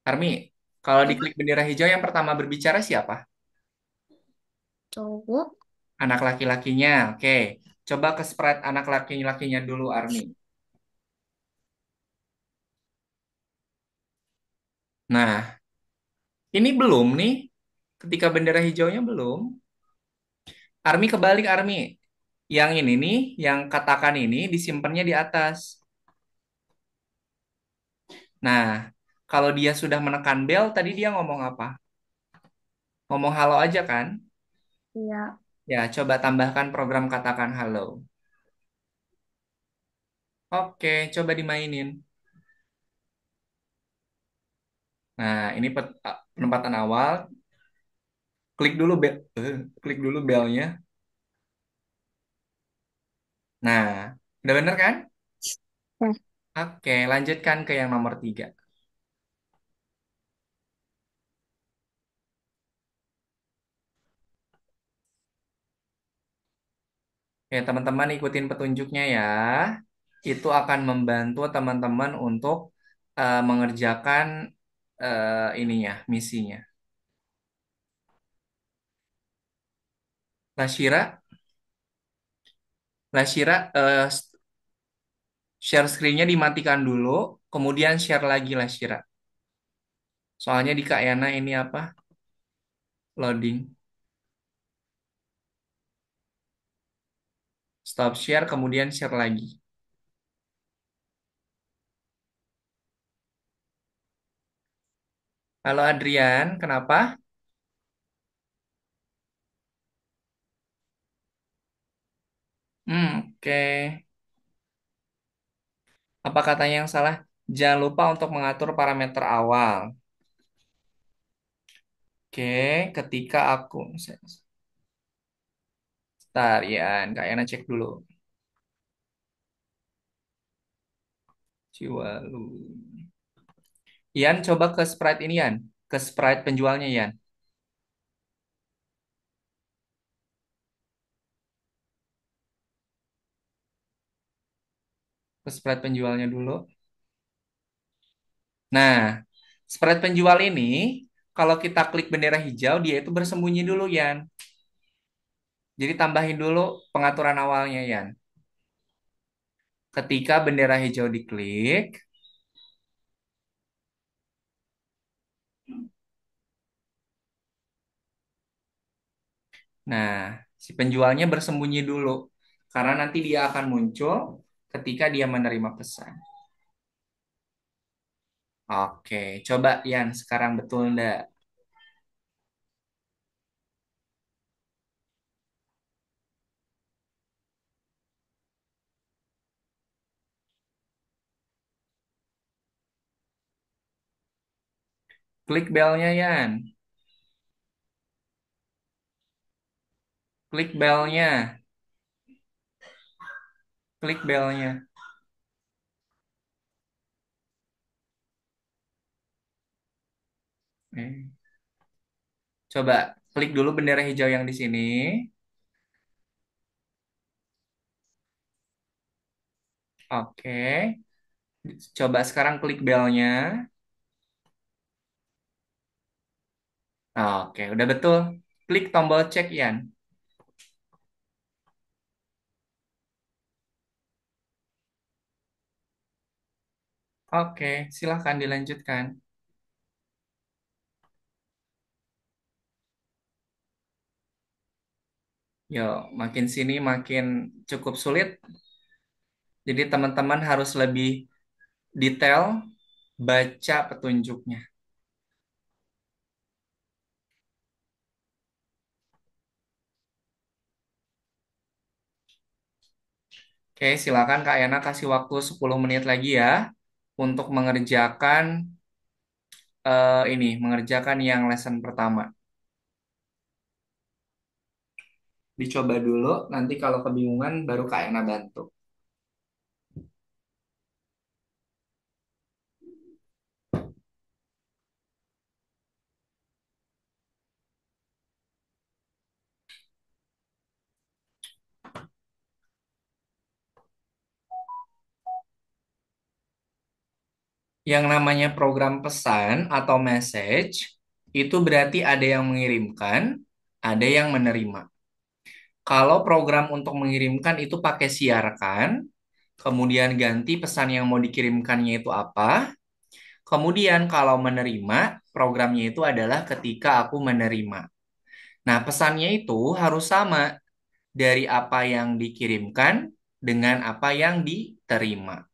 Army, kalau Apa? diklik bendera hijau, yang pertama berbicara siapa? Cowok. Anak laki-lakinya. Oke, coba ke spread anak laki-lakinya dulu, Army. Nah, ini belum nih. Ketika bendera hijaunya belum. Army kebalik, Army. Yang ini nih, yang katakan ini disimpannya di atas. Nah, kalau dia sudah menekan bel, tadi dia ngomong apa? Ngomong halo aja kan? Iya. Ya, coba tambahkan program katakan halo. Oke, coba dimainin. Nah, ini penempatan awal. Klik dulu bel, klik dulu belnya. Nah, udah bener kan? Nah, Oke, lanjutkan ke yang nomor 3. Ya, teman-teman ikutin petunjuknya ya. Itu akan membantu teman-teman untuk mengerjakan ininya, misinya. Lashira, Lashira, share screen-nya dimatikan dulu, kemudian share lagi Lashira. Soalnya di Kak Yana ini apa? Loading. Stop share, kemudian share lagi. Halo Adrian, kenapa? Oke. Apa katanya yang salah? Jangan lupa untuk mengatur parameter awal. Oke, ketika aku... Bentar, Ian. Kak Yana cek dulu. Ciwalu. Ian, coba ke Sprite ini, Ian. Ke Sprite penjualnya, Ian. Ke Sprite penjualnya dulu. Nah, Sprite penjual ini, kalau kita klik bendera hijau, dia itu bersembunyi dulu, Ian. Jadi tambahin dulu pengaturan awalnya, Yan. Ketika bendera hijau diklik, nah, si penjualnya bersembunyi dulu. Karena nanti dia akan muncul ketika dia menerima pesan. Oke, coba Yan, sekarang betul ndak? Klik belnya, Yan. Klik belnya. Klik belnya. Eh, Coba klik dulu bendera hijau yang di sini. Oke. Coba sekarang klik belnya. Oke, udah betul. Klik tombol cek, Yan. Oke, silahkan dilanjutkan. Yuk, makin sini makin cukup sulit. Jadi teman-teman harus lebih detail baca petunjuknya. Oke, silakan Kak Yana kasih waktu 10 menit lagi ya untuk mengerjakan mengerjakan yang lesson pertama. Dicoba dulu, nanti kalau kebingungan baru Kak Yana bantu. Yang namanya program pesan atau message itu berarti ada yang mengirimkan, ada yang menerima. Kalau program untuk mengirimkan itu pakai siarkan, kemudian ganti pesan yang mau dikirimkannya itu apa. Kemudian kalau menerima, programnya itu adalah ketika aku menerima. Nah, pesannya itu harus sama dari apa yang dikirimkan dengan apa yang diterima.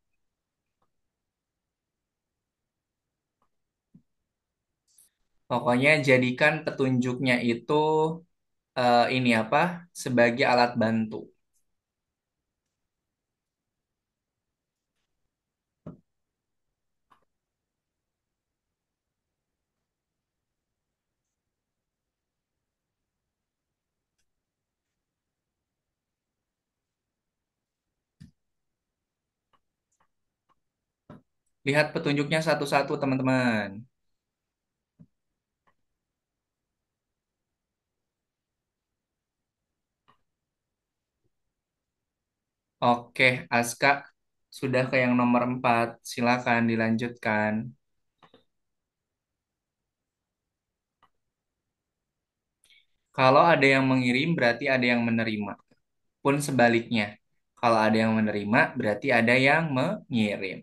Pokoknya jadikan petunjuknya itu ini apa sebagai alat bantu. Lihat petunjuknya satu-satu, teman-teman. Oke, Aska sudah ke yang nomor 4. Silakan dilanjutkan. Kalau ada yang mengirim, berarti ada yang menerima. Pun sebaliknya. Kalau ada yang menerima, berarti ada yang mengirim.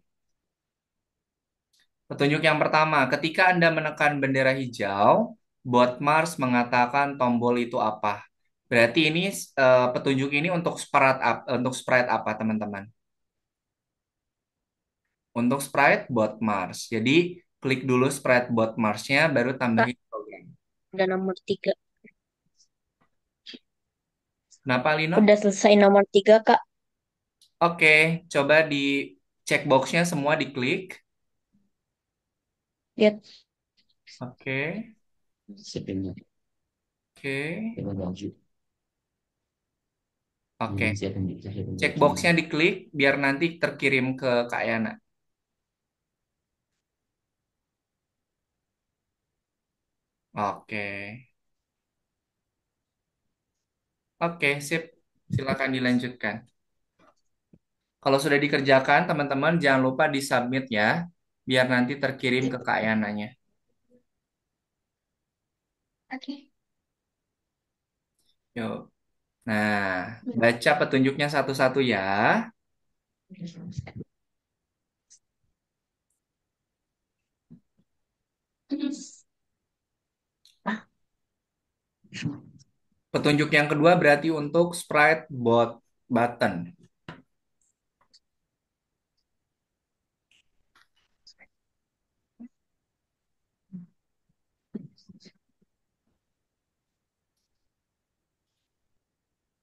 Petunjuk yang pertama, ketika Anda menekan bendera hijau, bot Mars mengatakan tombol itu apa? Berarti ini petunjuk ini untuk sprite apa, teman-teman? Untuk sprite bot Mars. Jadi klik dulu sprite bot Mars-nya, baru Kak, tambahin program. udah nomor 3. Kenapa, Lino? Udah selesai nomor 3, Kak. Oke, coba di checkbox-nya semua diklik. Lihat. Oke, oke, oke. Checkbox-nya diklik biar nanti terkirim ke Kak Yana. Oke, oke, sip. Silakan dilanjutkan. Kalau sudah dikerjakan, teman-teman jangan lupa disubmit ya, biar nanti terkirim ke Kak Yananya. Oke. Yuk. Nah, baca petunjuknya satu-satu ya. Petunjuk yang kedua berarti untuk Sprite button.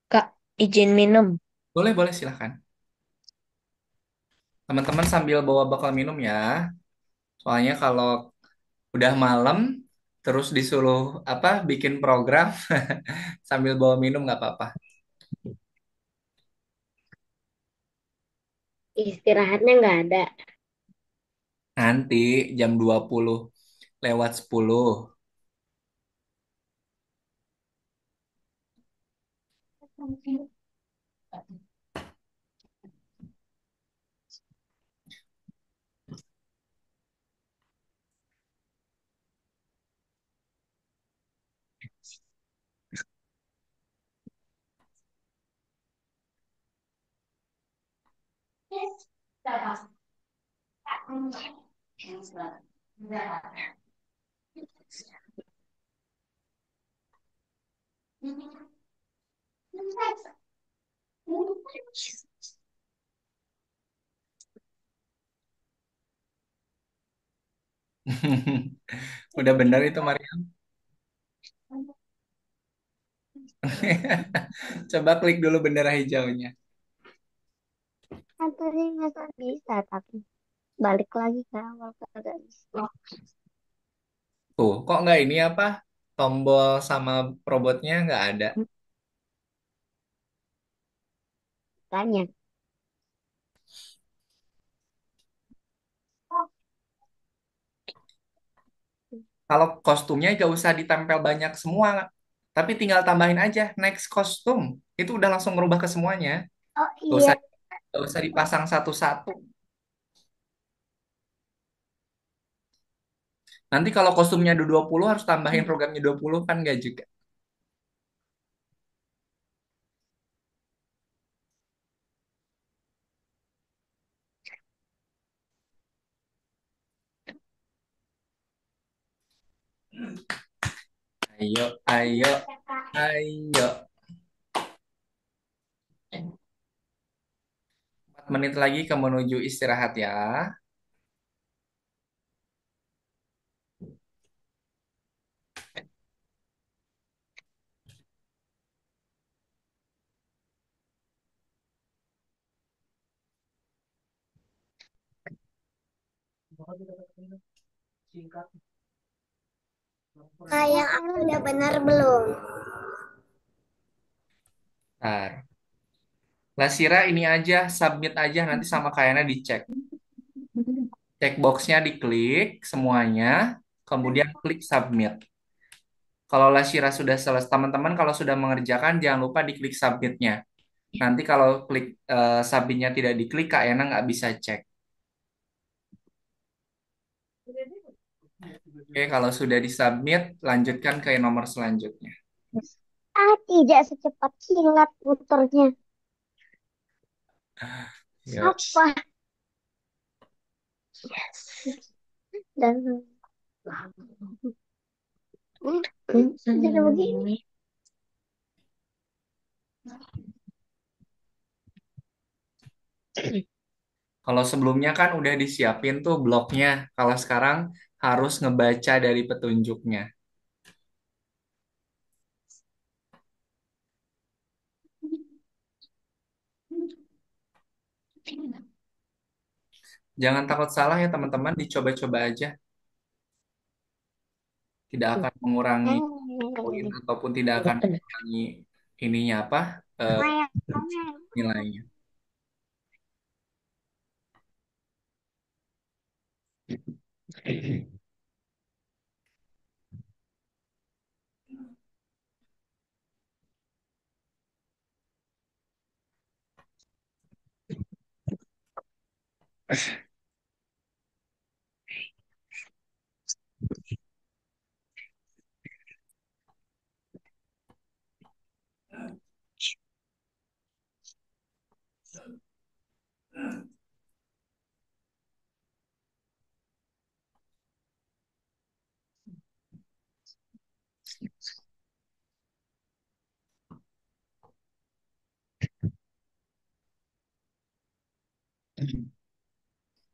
Kak, izin minum. Boleh, boleh silahkan. Teman-teman sambil bawa bekal minum ya. Soalnya kalau udah malam terus disuruh apa bikin program sambil bawa minum nggak apa-apa. Istirahatnya nggak ada. Nanti jam 20 lewat 10. Udah bener itu Mariam. Coba klik dulu bendera hijaunya. Kan tadi nggak bisa, tapi balik lagi ke awal kagak bisa. Tuh, kok nggak ini apa? Tombol sama robotnya nggak ada. Tanya. Kalau kostumnya gak usah ditempel banyak semua, tapi tinggal tambahin aja next kostum. Itu udah langsung merubah ke semuanya. Oh Gak usah, iya, gak usah dipasang satu-satu. Nanti kalau kostumnya ada 20 harus tambahin programnya 20 kan nggak juga. Ayo, ayo, ayo. 4 menit lagi ke menuju istirahat ya. Singkat. Kayak aku udah bener belum? Ntar. Lasira ini aja, submit aja nanti sama kayaknya dicek. Checkboxnya diklik semuanya, kemudian klik submit. Kalau Lasira sudah selesai, teman-teman kalau sudah mengerjakan jangan lupa diklik submitnya. Nanti kalau klik submitnya tidak diklik, Kak Ena nggak bisa cek. Oke, kalau sudah disubmit, lanjutkan ke nomor selanjutnya. tidak secepat kilat puternya. Yuk. Apa? Yes. Dan jadi begini. Kalau sebelumnya kan udah disiapin tuh bloknya. Kalau sekarang harus ngebaca dari petunjuknya. Jangan takut salah ya teman-teman, dicoba-coba aja. Tidak akan mengurangi poin ataupun tidak akan mengurangi ininya apa eh, nilainya.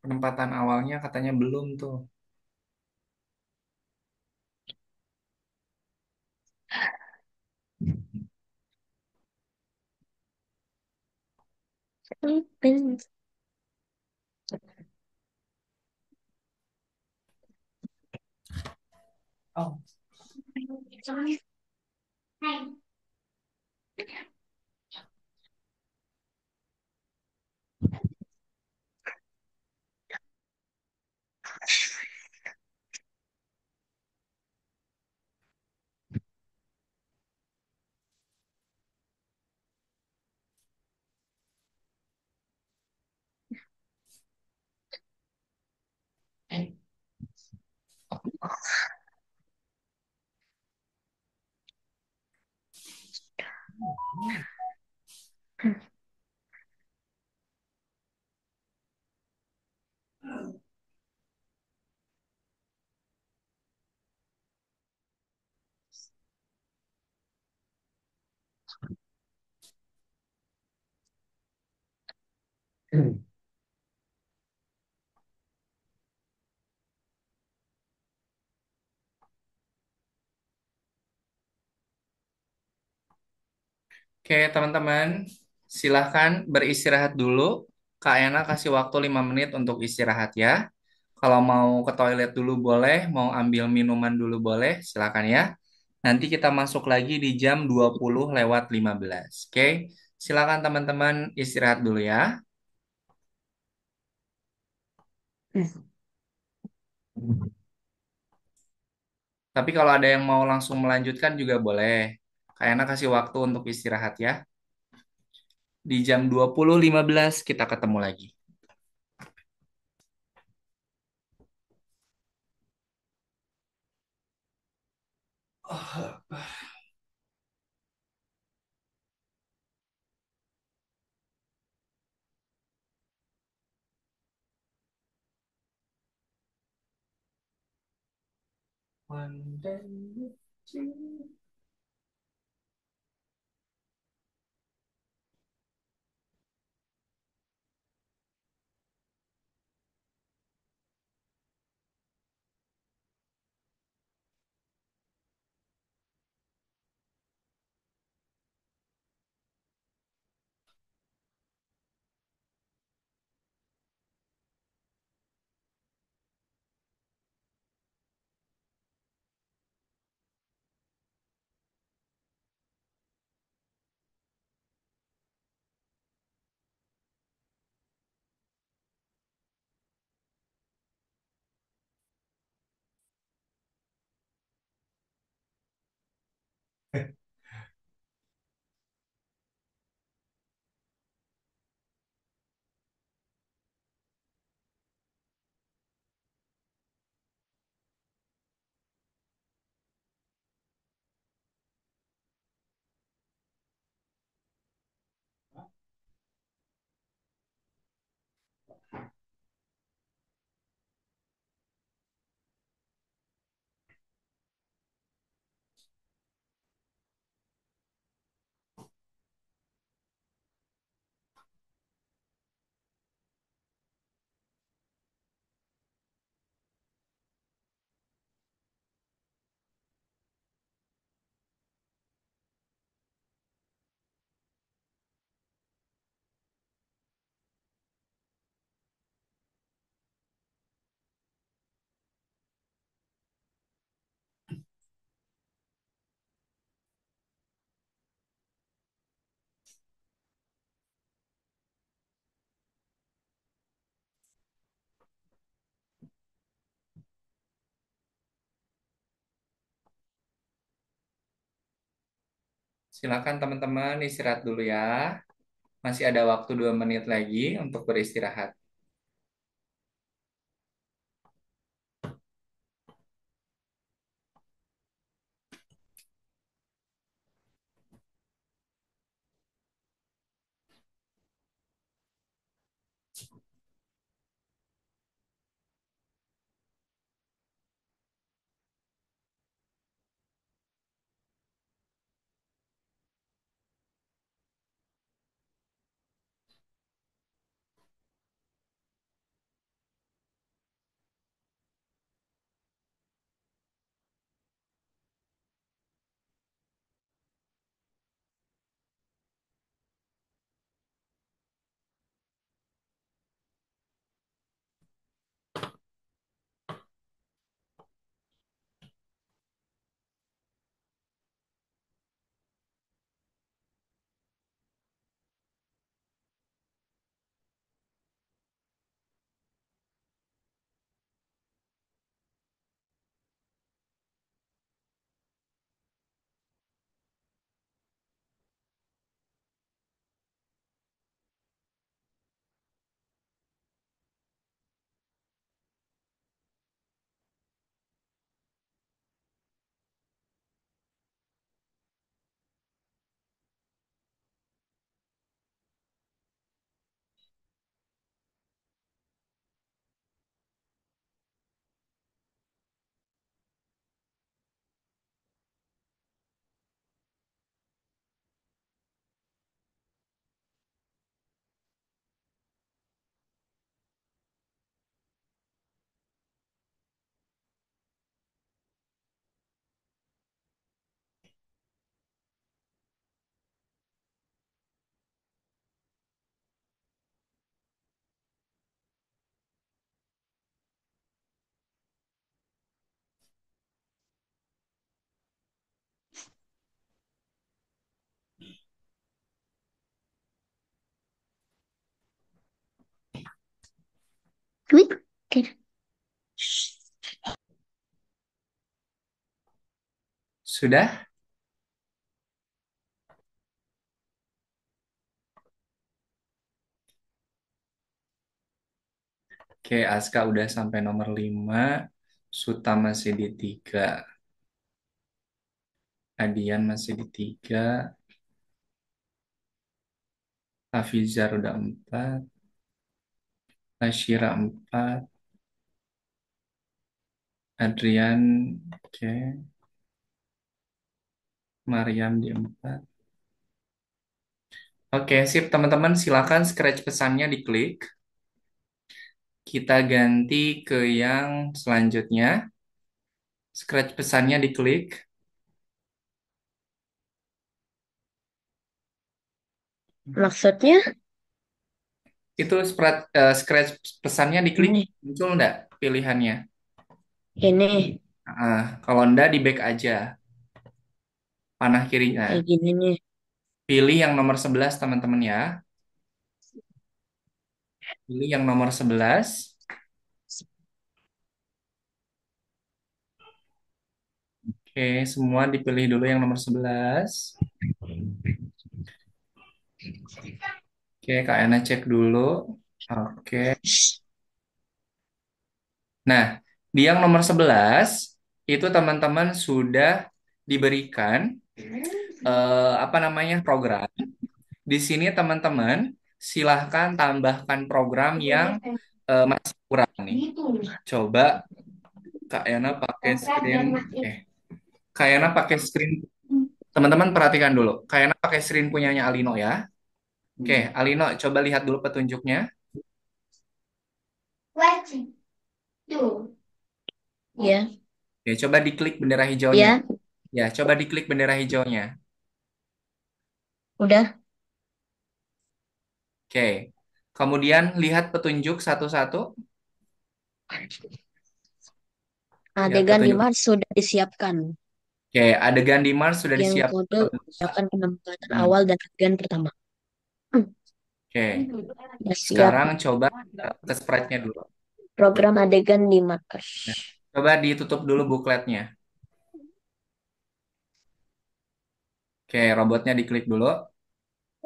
Penempatan awalnya katanya belum tuh. Oh, oke, teman-teman, silahkan beristirahat dulu. Kak Ena kasih waktu 5 menit untuk istirahat ya. Kalau mau ke toilet dulu boleh, mau ambil minuman dulu boleh, silakan ya. Nanti kita masuk lagi di jam 20:15. Oke, silakan teman-teman istirahat dulu ya. Tapi kalau ada yang mau langsung melanjutkan juga boleh. Kak Ena kasih waktu untuk istirahat ya. Di jam 20:15 kita ketemu lagi. One day, two. Silakan teman-teman istirahat dulu ya. Masih ada waktu 2 menit lagi untuk beristirahat. Sudah? Oke, Aska udah sampai nomor 5. Suta masih di 3. Adian masih di 3. Hafizar udah 4. Ashira 4. Adrian, oke. Mariam di 4. Oke, sip teman-teman. Silakan scratch pesannya diklik. Kita ganti ke yang selanjutnya. Scratch pesannya diklik. Maksudnya Itu scratch pesannya diklik. ini, Muncul enggak pilihannya? ini Kalau enggak di back aja. Panah kiri. Nah, kayak gini nih. pilih yang nomor 11 teman-teman ya. Pilih yang nomor 11. Oke, semua dipilih dulu yang nomor 11. Oke, Kak Ena cek dulu. Oke. Nah, di yang nomor 11 itu teman-teman sudah diberikan apa namanya program. Di sini teman-teman silahkan tambahkan program yang masih kurang nih. Coba Kak Ena pakai screen. Eh, Kak Ena pakai screen. Teman-teman perhatikan dulu. Kak Ena pakai screen punyanya Alino ya. Oke, Alino coba lihat dulu petunjuknya. Ya, Oke, coba diklik bendera hijaunya. ya, Ya, coba diklik bendera hijaunya. udah. Oke. Kemudian lihat petunjuk satu-satu. Lihat Adegan petunjuk. 5 sudah disiapkan. Oke, adegan di Mars sudah Yang disiapkan. kode akan penempatan Hmm, awal dan adegan pertama. Oke, Ya, siap. sekarang coba ke sprite-nya dulu. Program adegan 5. Nah, coba ditutup dulu bukletnya. Oke, robotnya diklik dulu.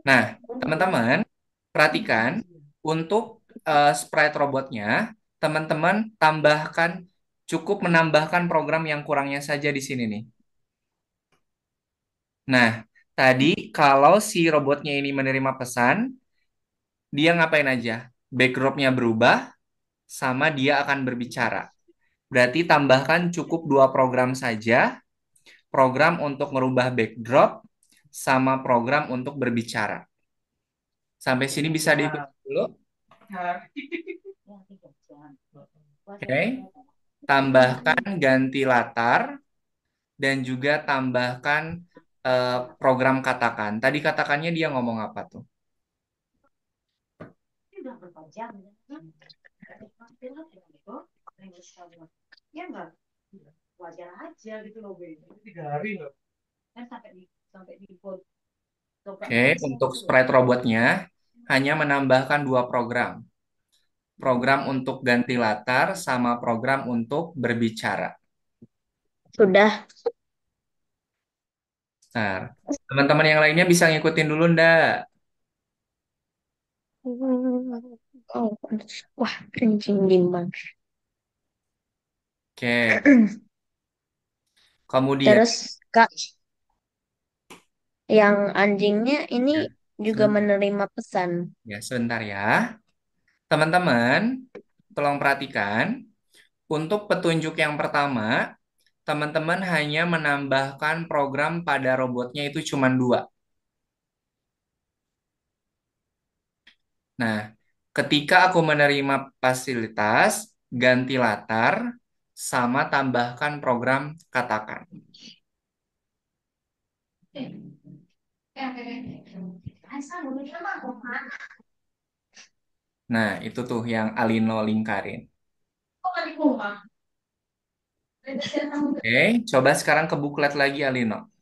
Nah, teman-teman, perhatikan untuk sprite robotnya, teman-teman tambahkan cukup menambahkan program yang kurangnya saja di sini nih. Nah, tadi kalau si robotnya ini menerima pesan, dia ngapain aja? Backdropnya berubah, sama dia akan berbicara. Berarti tambahkan cukup 2 program saja, program untuk merubah backdrop, sama program untuk berbicara. Sampai sini bisa diikuti dulu. Oke. Tambahkan ganti latar, dan juga tambahkan program katakan. Tadi katakannya dia ngomong apa tuh? Oke, untuk sprite robotnya hanya menambahkan 2 program. Program untuk ganti latar sama program untuk berbicara. Sudah. Nah, teman-teman yang lainnya bisa ngikutin dulu ndak? Oh, wah, anjing 5. Oke, kemudian Terus, Kak, yang anjingnya ini ya, juga sebentar, menerima pesan. sebentar ya. Teman-teman, tolong perhatikan. Untuk petunjuk yang pertama, teman-teman hanya menambahkan program pada robotnya itu cuma 2. Nah, ketika aku menerima fasilitas, ganti latar, sama tambahkan program katakan. Nah, itu tuh yang Alino lingkarin. Oke, coba sekarang ke buklet lagi Alino.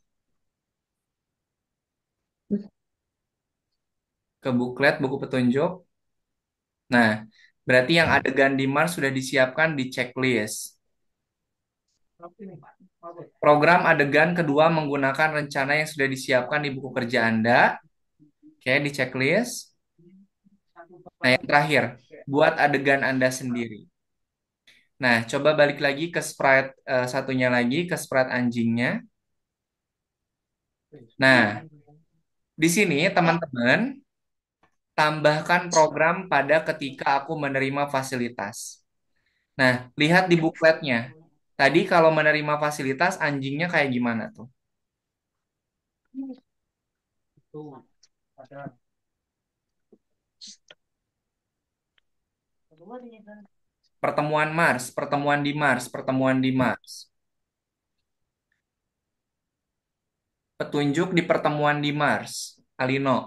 Ke buklet buku petunjuk. Nah, berarti yang adegan di Mars sudah disiapkan di checklist. Program adegan kedua menggunakan rencana yang sudah disiapkan di buku kerja Anda. Oke, di checklist. Nah, yang terakhir, buat adegan Anda sendiri. Nah, coba balik lagi ke sprite satunya lagi, ke sprite anjingnya. Nah, di sini teman-teman tambahkan program pada ketika aku menerima fasilitas. Nah, lihat di bukletnya. Tadi kalau menerima fasilitas anjingnya kayak gimana tuh? Pertemuan Mars, pertemuan di Mars, pertemuan di Mars. Petunjuk di pertemuan di Mars. Alino.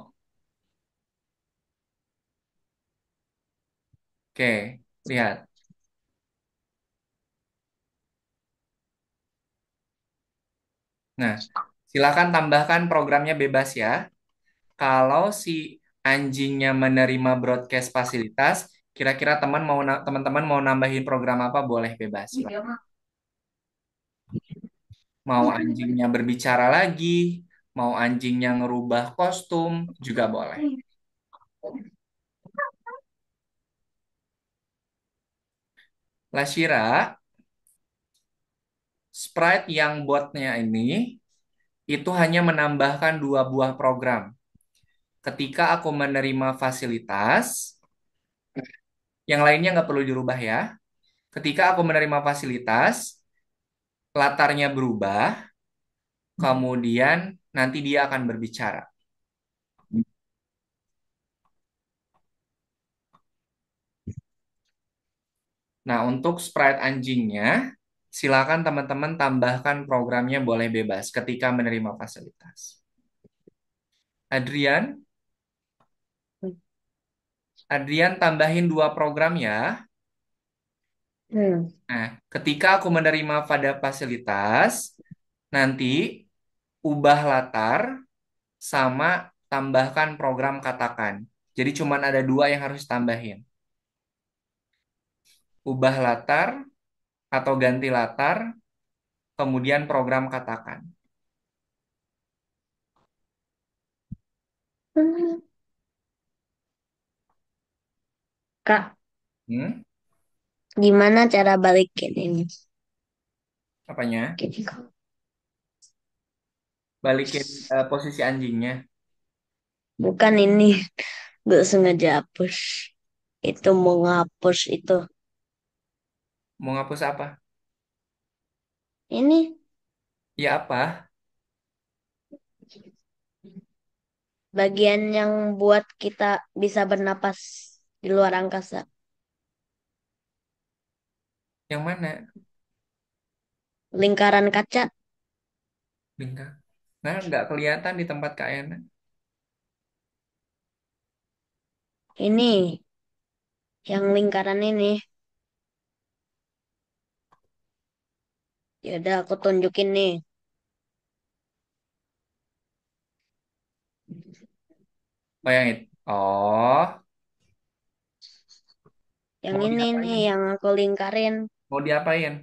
Oke, lihat. Nah, silakan tambahkan programnya bebas ya. Kalau si anjingnya menerima broadcast fasilitas, kira-kira teman-teman mau nambahin program apa boleh bebas. Silakan. Mau anjingnya berbicara lagi, mau anjingnya ngerubah kostum juga boleh. Lashira, sprite yang botnya ini itu hanya menambahkan dua buah program. Ketika aku menerima fasilitas, yang lainnya nggak perlu dirubah ya. Ketika aku menerima fasilitas, latarnya berubah, kemudian nanti dia akan berbicara. Nah, untuk sprite anjingnya, silakan teman-teman tambahkan programnya boleh bebas ketika menerima fasilitas. Adrian, Adrian tambahin dua program ya. Nah, ketika aku menerima pada fasilitas, nanti ubah latar sama tambahkan program katakan. Jadi cuman ada dua yang harus tambahin. Ubah latar atau ganti latar, kemudian program katakan. Kak, Hmm? gimana cara balikin ini? Apanya? Gini, Kak. Balikin posisi anjingnya. Bukan ini, gak sengaja hapus. Itu mau ngapus itu. Mau ngapus apa? Ini Ya apa? bagian yang buat kita bisa bernapas di luar angkasa. Yang mana? Lingkaran kaca, Bintang. Nah, nggak kelihatan di tempat Kak Yana. ini yang lingkaran ini. Ya udah aku tunjukin nih. Oh, yang itu. Oh, Yang mau ini nih diapain? yang aku lingkarin Mau diapain?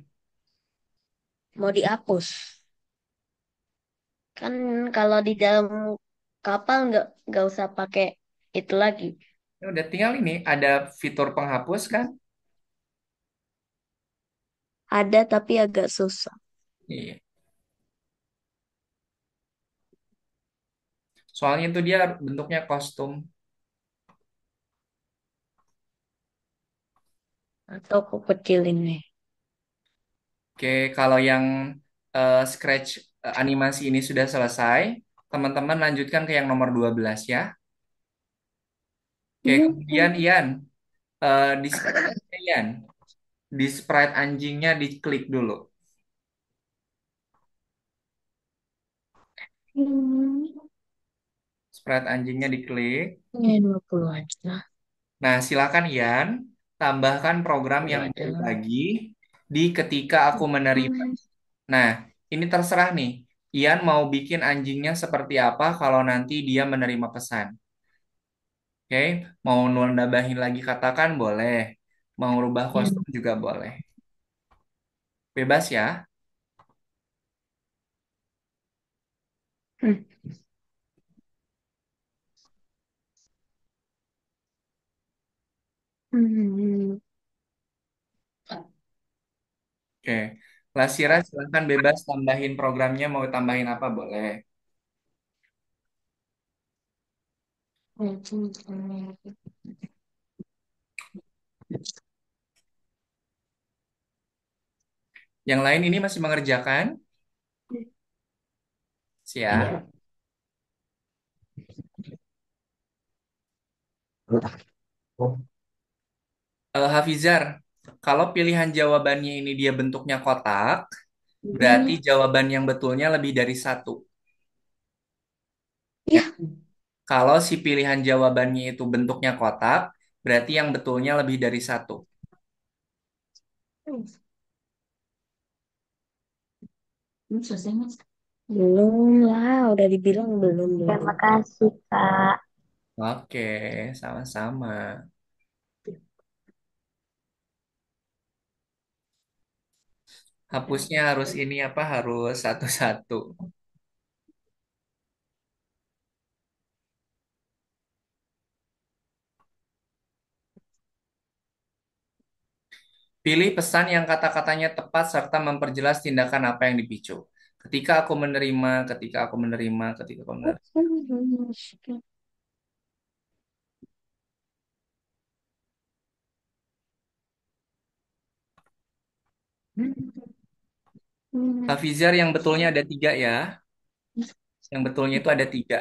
mau dihapus. Kan kalau di dalam kapal nggak usah pakai itu lagi. Ya udah tinggal ini. Ada fitur penghapus kan? Ada tapi agak susah. Iya. Soalnya itu dia bentuknya kostum. Atau aku kecilin nih. Oke, kalau yang scratch animasi ini sudah selesai, teman-teman lanjutkan ke yang nomor 12 ya. Oke, kemudian Ian, di sprite Ian, di sprite anjingnya diklik dulu. Sprite anjingnya diklik. Ini 20 aja. Nah, silakan Ian, tambahkan program Udah yang ada. baru lagi di ketika aku menerima. Nah, ini terserah nih. Ian mau bikin anjingnya seperti apa kalau nanti dia menerima pesan. Oke, mau nambahin lagi katakan boleh. Mau rubah Ya. kostum juga boleh. Bebas ya. Oke. Lasira silahkan bebas tambahin programnya, mau tambahin apa boleh. Yang lain ini masih mengerjakan? Siap. Hafizar, kalau pilihan jawabannya ini dia bentuknya kotak, berarti jawaban yang betulnya lebih dari satu. Ya. Kalau si pilihan jawabannya itu bentuknya kotak, berarti yang betulnya lebih dari satu. Belum lah, udah dibilang belum. Terima kasih, Kak. Oke, sama-sama. Hapusnya harus ini apa? Harus satu-satu. Pilih pesan yang kata-katanya tepat serta memperjelas tindakan apa yang dipicu. Ketika aku menerima, ketika aku menerima, ketika aku menerima. Hafizar yang betulnya ada tiga ya. Yang betulnya itu ada tiga.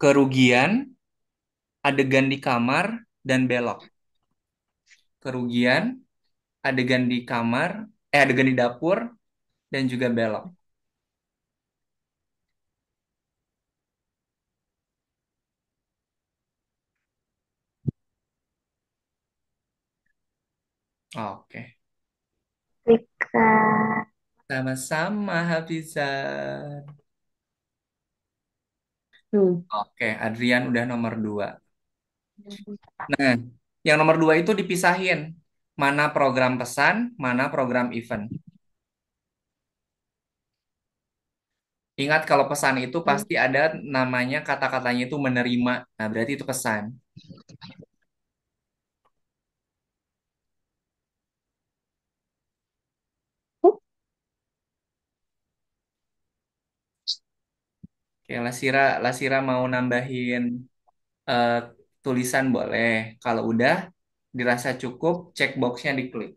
Kerugian, adegan di kamar, dan belok. Kerugian, adegan di kamar, adegan di dapur, dan juga belok. Oke. Kak. Sama-sama Hafizar. Oke, Adrian udah nomor dua. Nah, yang nomor dua itu dipisahin. Mana program pesan, mana program event. Ingat kalau pesan itu pasti ada namanya kata-katanya itu menerima. Nah, berarti itu pesan. Oke, Lasira mau nambahin eh, tulisan boleh. Kalau udah dirasa cukup, checkboxnya diklik.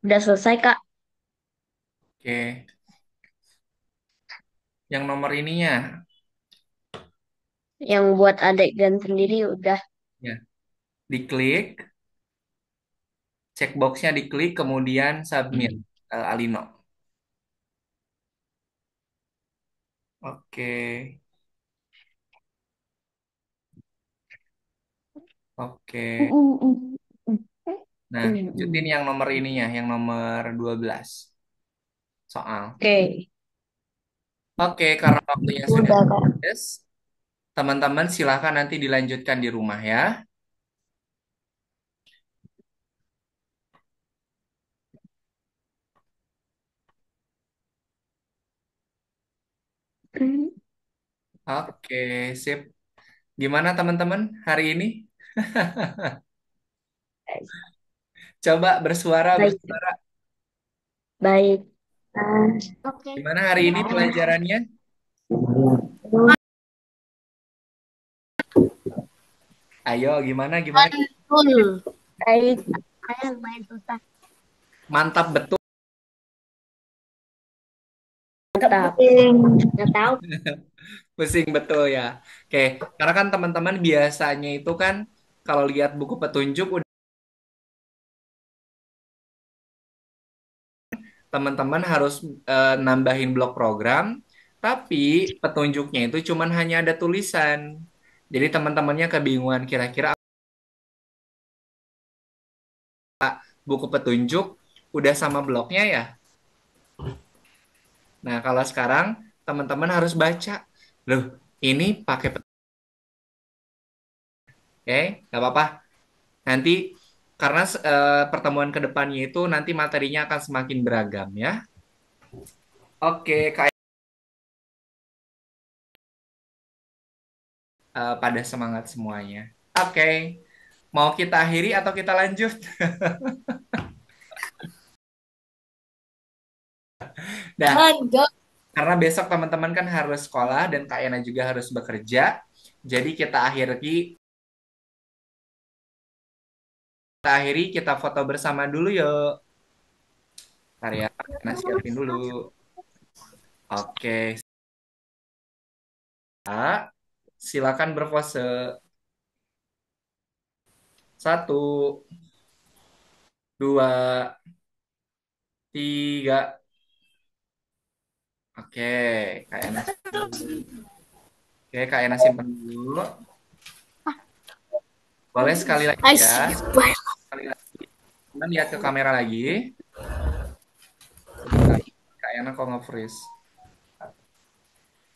Udah selesai, Kak. Oke, yang nomor ininya Yang buat adegan sendiri udah. ya, diklik, checkboxnya diklik, kemudian submit, Alino. Oke, oke. Nah, lanjutin yang nomor ininya, yang nomor 12 soal. Oke. Oke, karena waktunya sudah Udah, Kak. habis, teman-teman silahkan nanti dilanjutkan di rumah ya. Oke, sip. Gimana teman-teman hari ini? Coba bersuara, Baik, bersuara. baik. Oke. Gimana hari ini pelajarannya? Ayo, gimana, gimana? Betul. Baik. Saya lumayan susah. Mantap betul. Mantap. Nggak tahu. Pusing betul ya. Oke, karena kan teman-teman biasanya itu kan kalau lihat buku petunjuk teman-teman harus nambahin blok program, Tapi petunjuknya itu cuman hanya ada tulisan. Jadi teman-temannya kebingungan kira-kira buku petunjuk udah sama bloknya ya. Nah, kalau sekarang teman-teman harus baca. Loh, ini pakai oke, nggak apa-apa. Nanti karena pertemuan ke depannya itu nanti materinya akan semakin beragam ya. Oke, kayak pada semangat semuanya. Oke, mau kita akhiri atau kita lanjut? Dah, Lanjut. karena besok teman-teman kan harus sekolah dan Kak Ena juga harus bekerja. Jadi kita foto bersama dulu yuk. Ntar ya, Kak Ena siapin dulu. Oke, silakan berpose. Satu, dua, tiga. Oke, Kak Ena simpen dulu. Oke, Kak Ena simpen dulu. Boleh sekali lagi I ya. see you. Bye. Sekali lagi. Teman lihat ke kamera lagi. Kak Ena kok nge-freeze.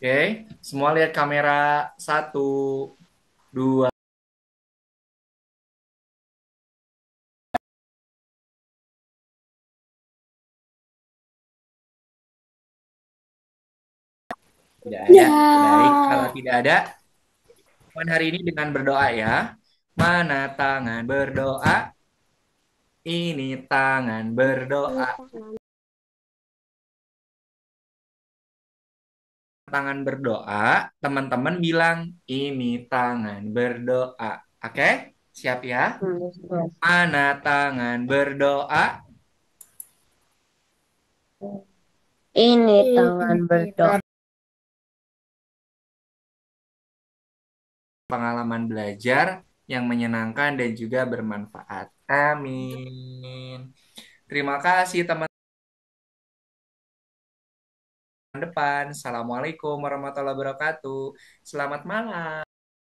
Oke, semua lihat kamera. Satu, dua. Tidak ada. Baik, kalau tidak ada, teman hari ini dengan berdoa ya. Mana tangan berdoa? Ini tangan berdoa. Tangan berdoa, teman-teman bilang ini tangan berdoa. Oke? Siap ya? Mana tangan berdoa? Ini tangan berdoa. Pengalaman belajar yang menyenangkan dan juga bermanfaat. Amin. Terima kasih teman depan. Assalamualaikum warahmatullahi wabarakatuh. Selamat malam.